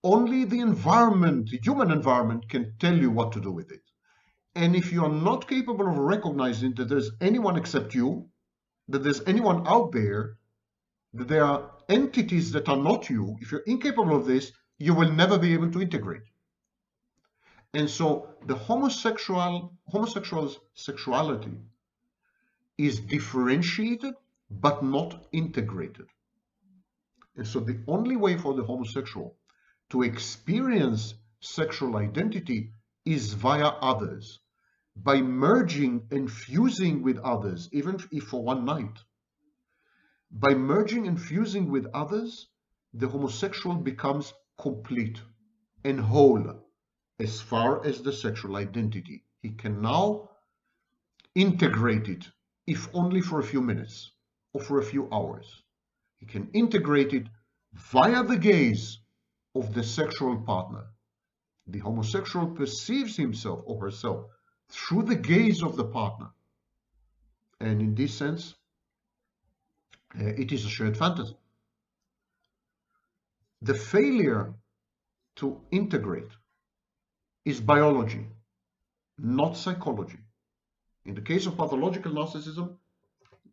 Only the environment, the human environment, can tell you what to do with it. And if you are not capable of recognizing that there's anyone except you, that there's anyone out there, that there are entities that are not you, if you're incapable of this, you will never be able to integrate. And so the homosexual's sexuality is differentiated but not integrated. And so the only way for the homosexual to experience sexual identity is via others, by merging and fusing with others, even if for one night. By merging and fusing with others, the homosexual becomes complete and whole as far as the sexual identity. He can now integrate it, if only for a few minutes or for a few hours. He can integrate it via the gaze of the sexual partner. The homosexual perceives himself or herself through the gaze of the partner. And in this sense, it is a shared fantasy. The failure to integrate is biology, not psychology. In the case of pathological narcissism,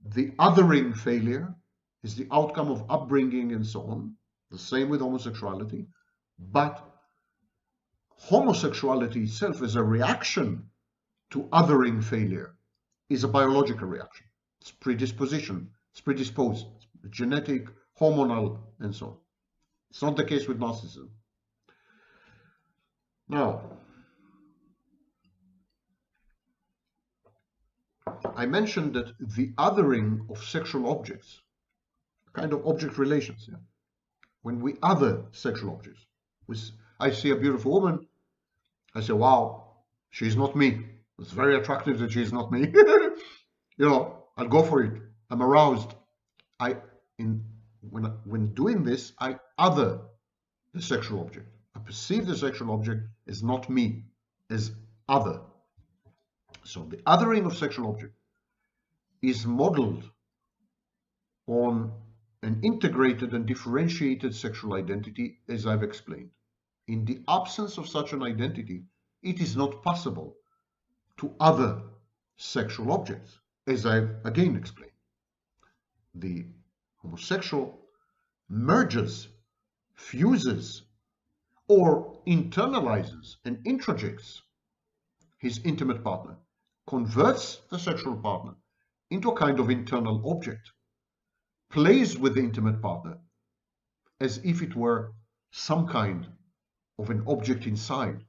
the othering failure is the outcome of upbringing and so on. The same with homosexuality. But homosexuality itself as a reaction to othering failure is a biological reaction. It's predisposition, it's predisposed, it's genetic, hormonal, and so on. It's not the case with narcissism. Now, I mentioned that the othering of sexual objects, kind of object relations, yeah? When we other sexual objects, I see a beautiful woman, I say, wow, she's not me. It's very attractive that she's not me. I'll go for it. I'm aroused. When doing this, I other the sexual object. I perceive the sexual object as not me, as other. So the othering of sexual object is modeled on an integrated and differentiated sexual identity, as I've explained. In the absence of such an identity, it is not possible to other sexual objects, as I've again explained. The homosexual merges, fuses, or internalizes and introjects his intimate partner, converts the sexual partner into a kind of internal object, plays with the intimate partner as if it were some kind of an object inside.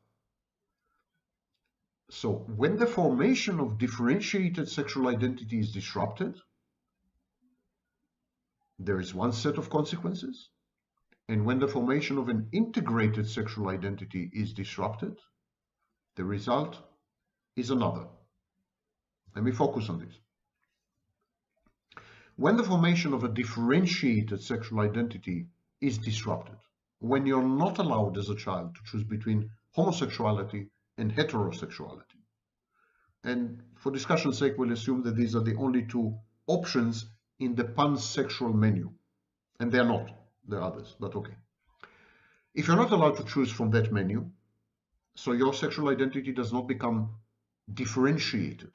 So when the formation of differentiated sexual identity is disrupted, there is one set of consequences. And when the formation of an integrated sexual identity is disrupted, the result is another. Let me focus on this. When the formation of a differentiated sexual identity is disrupted, when you're not allowed as a child to choose between homosexuality and heterosexuality, and for discussion's sake, we'll assume that these are the only two options in the pansexual menu, and they're not. There are others, but okay. If you're not allowed to choose from that menu, so your sexual identity does not become differentiated.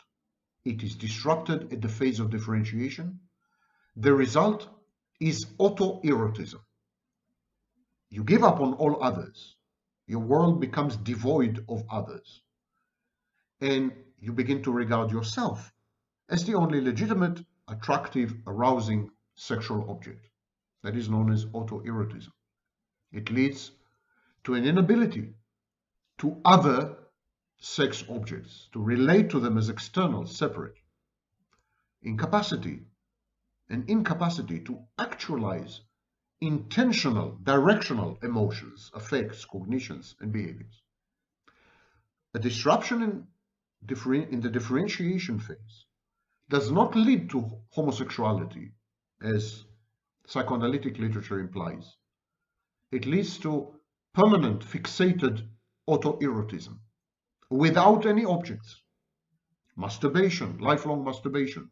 It is disrupted at the phase of differentiation. The result is auto-erotism. You give up on all others. Your world becomes devoid of others. And you begin to regard yourself as the only legitimate, attractive, arousing sexual object. That is known as auto-erotism. It leads to an inability to other sex objects, to relate to them as external, separate. Incapacity to actualize intentional, directional emotions, affects, cognitions, and behaviors. A disruption in the differentiation phase does not lead to homosexuality, as psychoanalytic literature implies. It leads to permanent, fixated autoerotism without any objects. Masturbation, lifelong masturbation,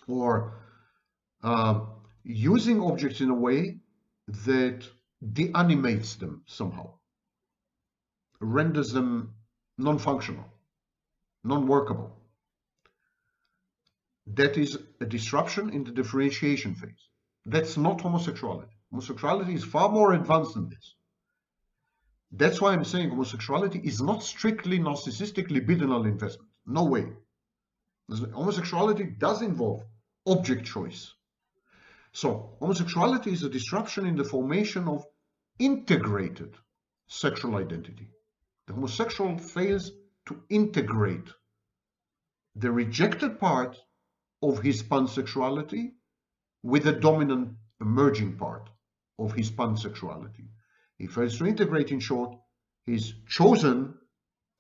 or using objects in a way that deanimates them somehow, renders them non-functional, non-workable. That is a disruption in the differentiation phase. That's not homosexuality. Homosexuality is far more advanced than this. That's why I'm saying homosexuality is not strictly narcissistic libidinal investment. No way. Homosexuality does involve object choice. So homosexuality is a disruption in the formation of integrated sexual identity. The homosexual fails to integrate the rejected part of his pansexuality with the dominant emerging part of his pansexuality. He fails to integrate, in short, his chosen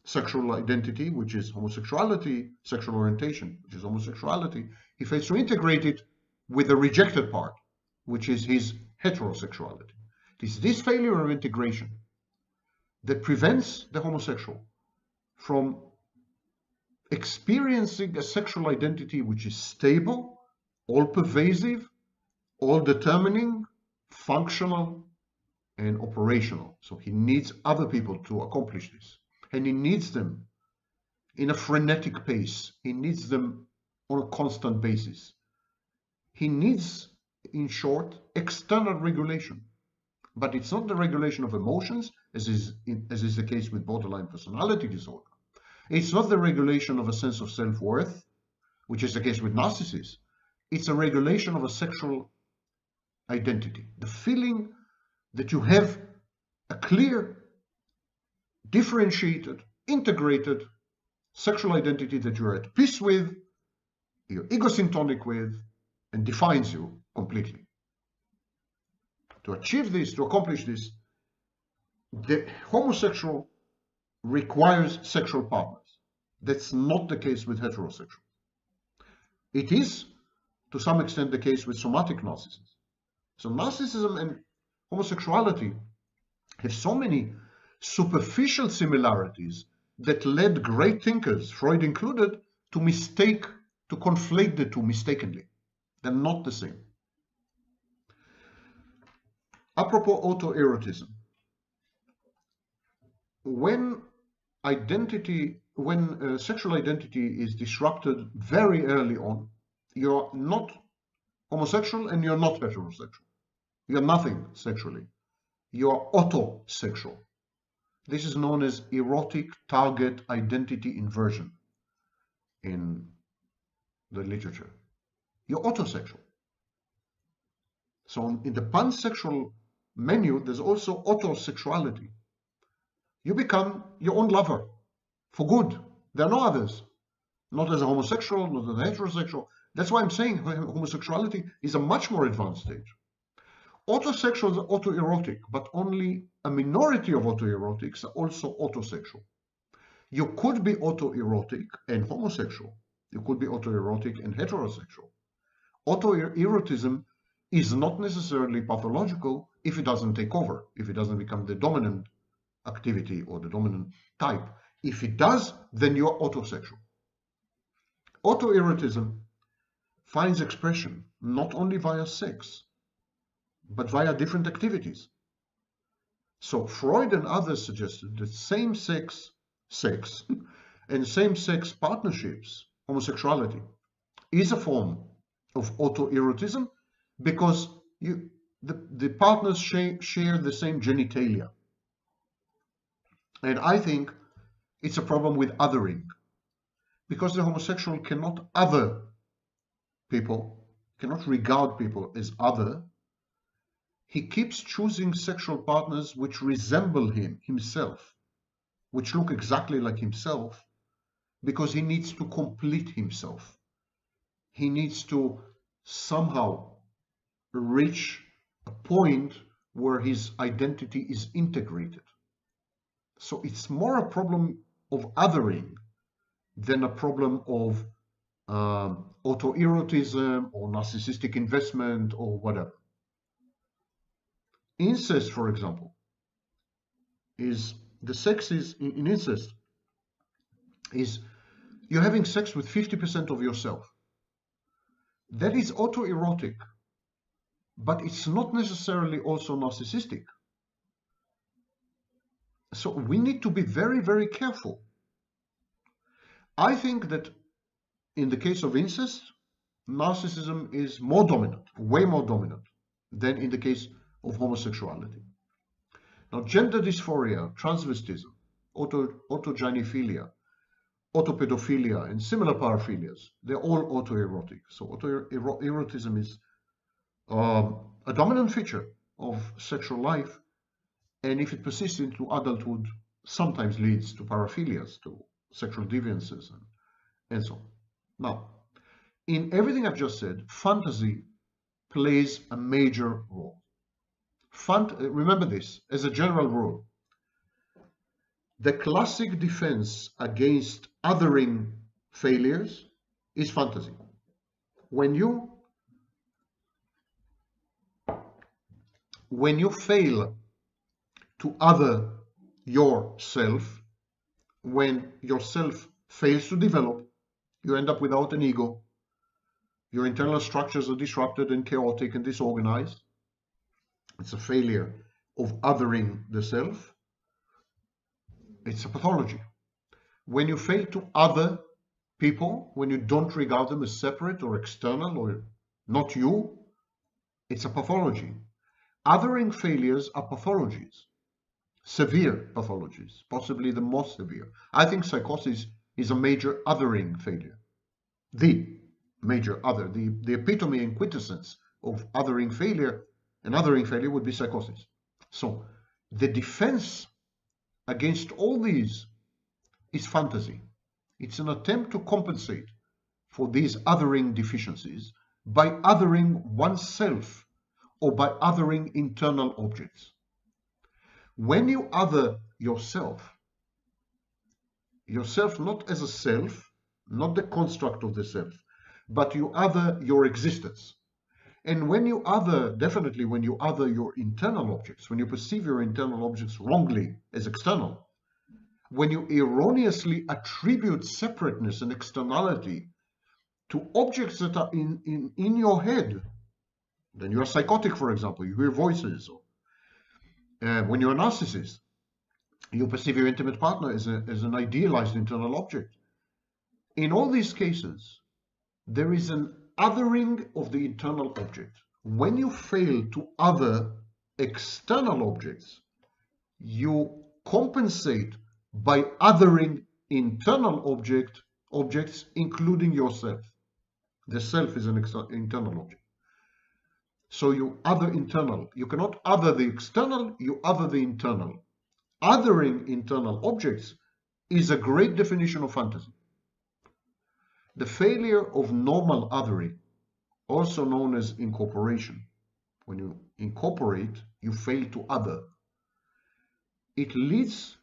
sexual identity, which is homosexuality, sexual orientation, which is homosexuality. He fails to integrate it with the rejected part, which is his heterosexuality. It is this failure of integration that prevents the homosexual from experiencing a sexual identity which is stable, all-pervasive, all-determining, functional, and operational. So he needs other people to accomplish this. And he needs them in a frenetic pace. He needs them on a constant basis. He needs, in short, external regulation. But it's not the regulation of emotions, as is the case with borderline personality disorder. It's not the regulation of a sense of self-worth, which is the case with narcissists. It's a regulation of a sexual identity. The feeling that you have a clear, differentiated, integrated sexual identity that you're at peace with, you're egosyntonic with, and defines you completely. To achieve this, to accomplish this, the homosexual requires sexual partners. That's not the case with heterosexual. It is, to some extent, the case with somatic narcissism. So narcissism and homosexuality have so many superficial similarities that led great thinkers, Freud included, to conflate the two mistakenly. They're not the same. Apropos auto-erotism, when sexual identity is disrupted very early on, you're not homosexual and you're not heterosexual. You're nothing sexually. You're autosexual. This is known as erotic target identity inversion in the literature. You're autosexual. So in the pansexual menu, there's also autosexuality. You become your own lover for good. There are no others. Not as a homosexual, not as a heterosexual. That's why I'm saying homosexuality is a much more advanced stage. Autosexuals are autoerotic, but only a minority of autoerotics are also autosexual. You could be autoerotic and homosexual. You could be autoerotic and heterosexual. Autoerotism is not necessarily pathological if it doesn't take over, if it doesn't become the dominant activity or the dominant type. If it does, then you're autosexual. Autoerotism finds expression not only via sex, but via different activities. So Freud and others suggested that same-sex sex and same-sex partnerships, homosexuality, is a form of autoerotism because the partners share the same genitalia. And I think it's a problem with othering, because the homosexual cannot other people, cannot regard people as other. He keeps choosing sexual partners which resemble himself, which look exactly like himself, because he needs to complete himself. He needs to somehow reach a point where his identity is integrated. So it's more a problem of othering than a problem of auto-erotism or narcissistic investment or whatever. Incest, for example, is the sex is in incest is you're having sex with 50% of yourself. That is autoerotic, but it's not necessarily also narcissistic. So we need to be very, very careful. I think that in the case of incest, narcissism is more dominant, way more dominant than in the case of homosexuality. Now, gender dysphoria, transvestism, autogynephilia, autopedophilia, and similar paraphilias, they're all autoerotic. So autoerotism is a dominant feature of sexual life, and if it persists into adulthood, sometimes leads to paraphilias, to sexual deviances, and so on. Now, in everything I've just said, fantasy plays a major role. Remember this, as a general rule, the classic defense against othering failures is fantasy. When you fail to other yourself, when yourself fails to develop, you end up without an ego. Your internal structures are disrupted and chaotic and disorganized. It's a failure of othering the self. It's a pathology. When you fail to other people, when you don't regard them as separate or external or not you, it's a pathology. Othering failures are pathologies, severe pathologies, possibly the most severe. I think psychosis is a major othering failure. The major other, the epitome and quintessence of othering failure, and othering failure would be psychosis. So the defense against all these is fantasy. It's an attempt to compensate for these othering deficiencies by othering oneself or by othering internal objects. When you other yourself not as a self, not the construct of the self, but you other your existence. And when you other, definitely when you other your internal objects, when you perceive your internal objects wrongly as external, when you erroneously attribute separateness and externality to objects that are in your head, then you are psychotic, for example, you hear voices. When you're a narcissist, you perceive your intimate partner as an idealized internal object. In all these cases, there is an othering of the internal object. When you fail to other external objects, you compensate by othering internal objects, including yourself. The self is an internal object. So you other internal. You cannot other the external, you other the internal. Othering internal objects is a great definition of fantasy. The failure of normal othering, also known as incorporation. When you incorporate, you fail to other. It leads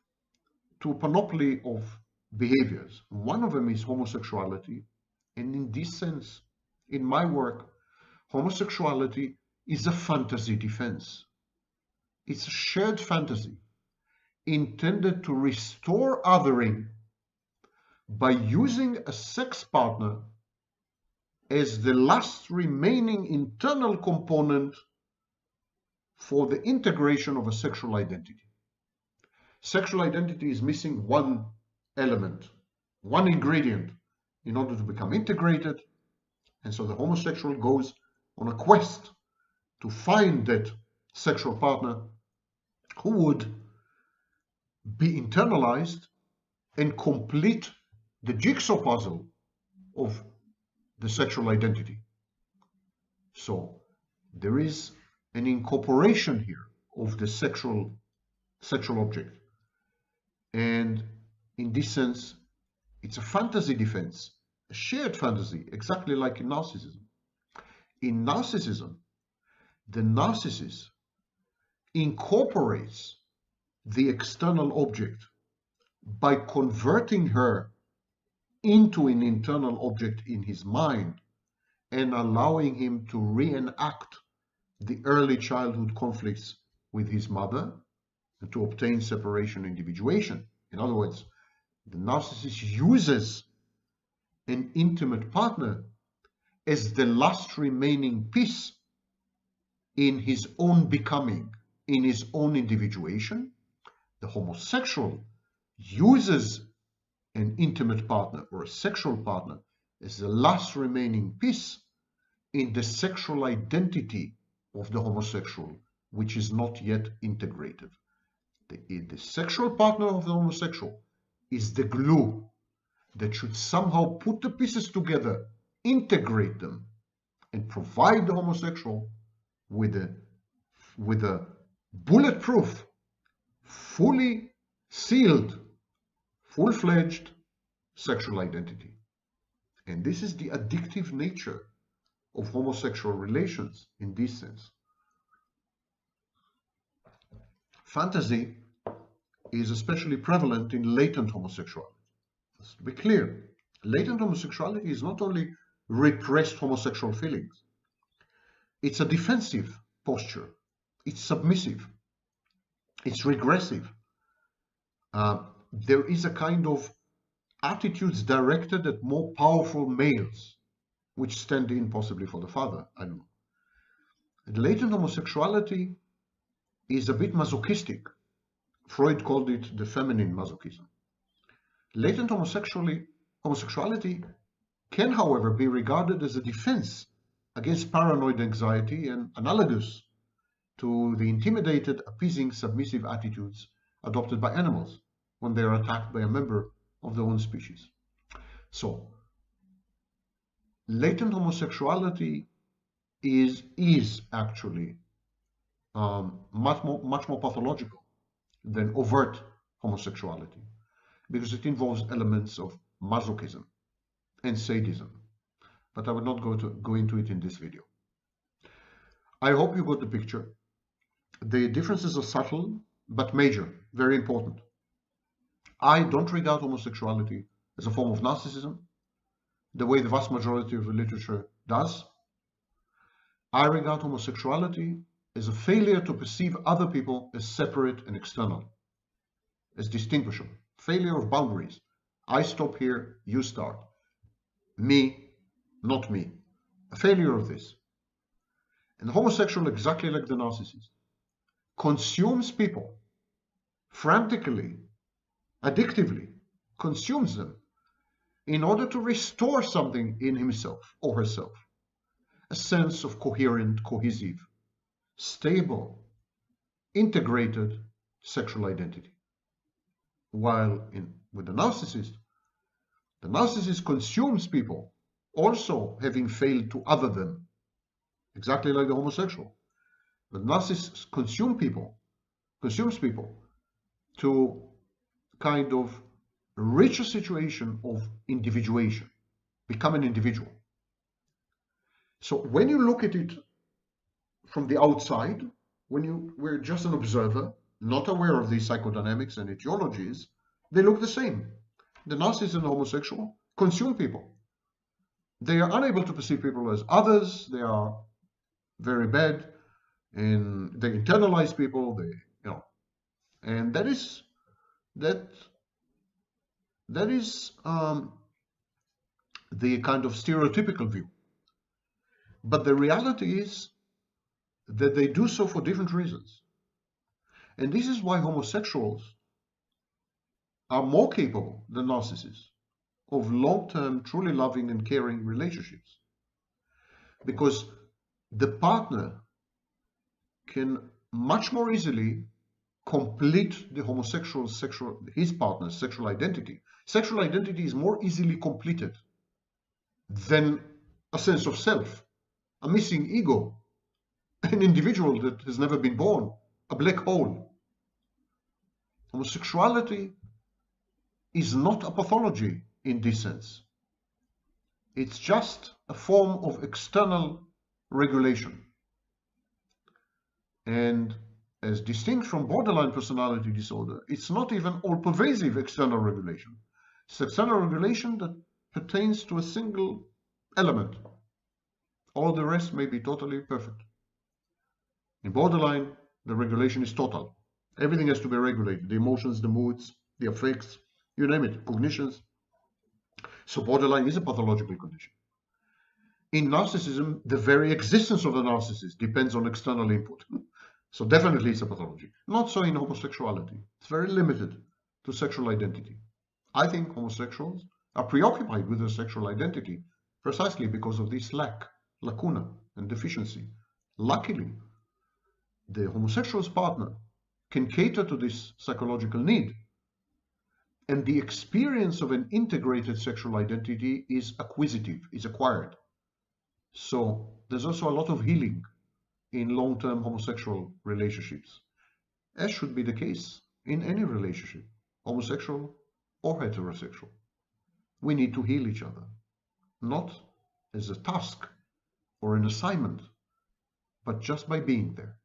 to a panoply of behaviors. One of them is homosexuality. And in this sense, in my work, homosexuality is a fantasy defense. It's a shared fantasy intended to restore othering by using a sex partner as the last remaining internal component for the integration of a sexual identity. Sexual identity is missing one element, one ingredient in order to become integrated, and so the homosexual goes on a quest to find that sexual partner who would be internalized and complete the jigsaw puzzle of the sexual identity. So there is an incorporation here of the sexual object. And in this sense, it's a fantasy defense, a shared fantasy, exactly like in narcissism. In narcissism, the narcissist incorporates the external object by converting her into an internal object in his mind and allowing him to reenact the early childhood conflicts with his mother and to obtain separation and individuation. In other words, the narcissist uses an intimate partner as the last remaining piece in his own becoming, in his own individuation. The homosexual uses an intimate partner or a sexual partner as the last remaining piece in the sexual identity of the homosexual, which is not yet integrated. The sexual partner of the homosexual is the glue that should somehow put the pieces together, integrate them, and provide the homosexual with a bulletproof fully sealed, full-fledged sexual identity. And this is the addictive nature of homosexual relations in this sense. Fantasy is especially prevalent in latent homosexuality. Let's be clear, latent homosexuality is not only repressed homosexual feelings, it's a defensive posture, it's submissive, it's regressive. There is a kind of attitudes directed at more powerful males, which stand in possibly for the father, I don't know. And latent homosexuality is a bit masochistic. Freud called it the feminine masochism. Latent homosexuality can, however, be regarded as a defense against paranoid anxiety and analogous to the intimidated, appeasing, submissive attitudes adopted by animals when they are attacked by a member of their own species. So, latent homosexuality is actually much more pathological than overt homosexuality, because it involves elements of masochism and sadism. But I will not go into it in this video. I hope you got the picture. The differences are subtle but major, very important. I don't regard homosexuality as a form of narcissism, the way the vast majority of the literature does. I regard homosexuality as a failure to perceive other people as separate and external, as distinguishable, failure of boundaries. I stop here, you start. Me, not me. A failure of this. And the homosexual, exactly like the narcissist, consumes people frantically, addictively, consumes them in order to restore something in himself or herself. A sense of coherent, cohesive, stable, integrated sexual identity. While with the narcissist consumes people, also having failed to other them, exactly like the homosexual. The narcissist consumes people to kind of reach a situation of individuation, become an individual. So when you look at it from the outside, when we're just an observer, not aware of these psychodynamics and etiologies, they look the same. The narcissist and the homosexual consume people. They are unable to perceive people as others. They are very bad, and they internalize people. And that is the kind of stereotypical view. But the reality is that they do so for different reasons. And this is why homosexuals are more capable than narcissists of long-term, truly loving and caring relationships. Because the partner can much more easily complete the homosexual's his partner's sexual identity. Sexual identity is more easily completed than a sense of self, a missing ego, an individual that has never been born, a black hole. Homosexuality is not a pathology in this sense. It's just a form of external regulation. And as distinct from borderline personality disorder, it's not even all-pervasive external regulation. It's external regulation that pertains to a single element. All the rest may be totally perfect. In borderline, the regulation is total. Everything has to be regulated. The emotions, the moods, the affects, you name it, cognitions. So borderline is a pathological condition. In narcissism, the very existence of the narcissist depends on external input. So definitely it's a pathology. Not so in homosexuality. It's very limited to sexual identity. I think homosexuals are preoccupied with their sexual identity precisely because of this lacuna and deficiency. Luckily, the homosexual's partner can cater to this psychological need, and the experience of an integrated sexual identity is acquisitive, is acquired. So there's also a lot of healing in long-term homosexual relationships, as should be the case in any relationship, homosexual or heterosexual. We need to heal each other, not as a task or an assignment, but just by being there.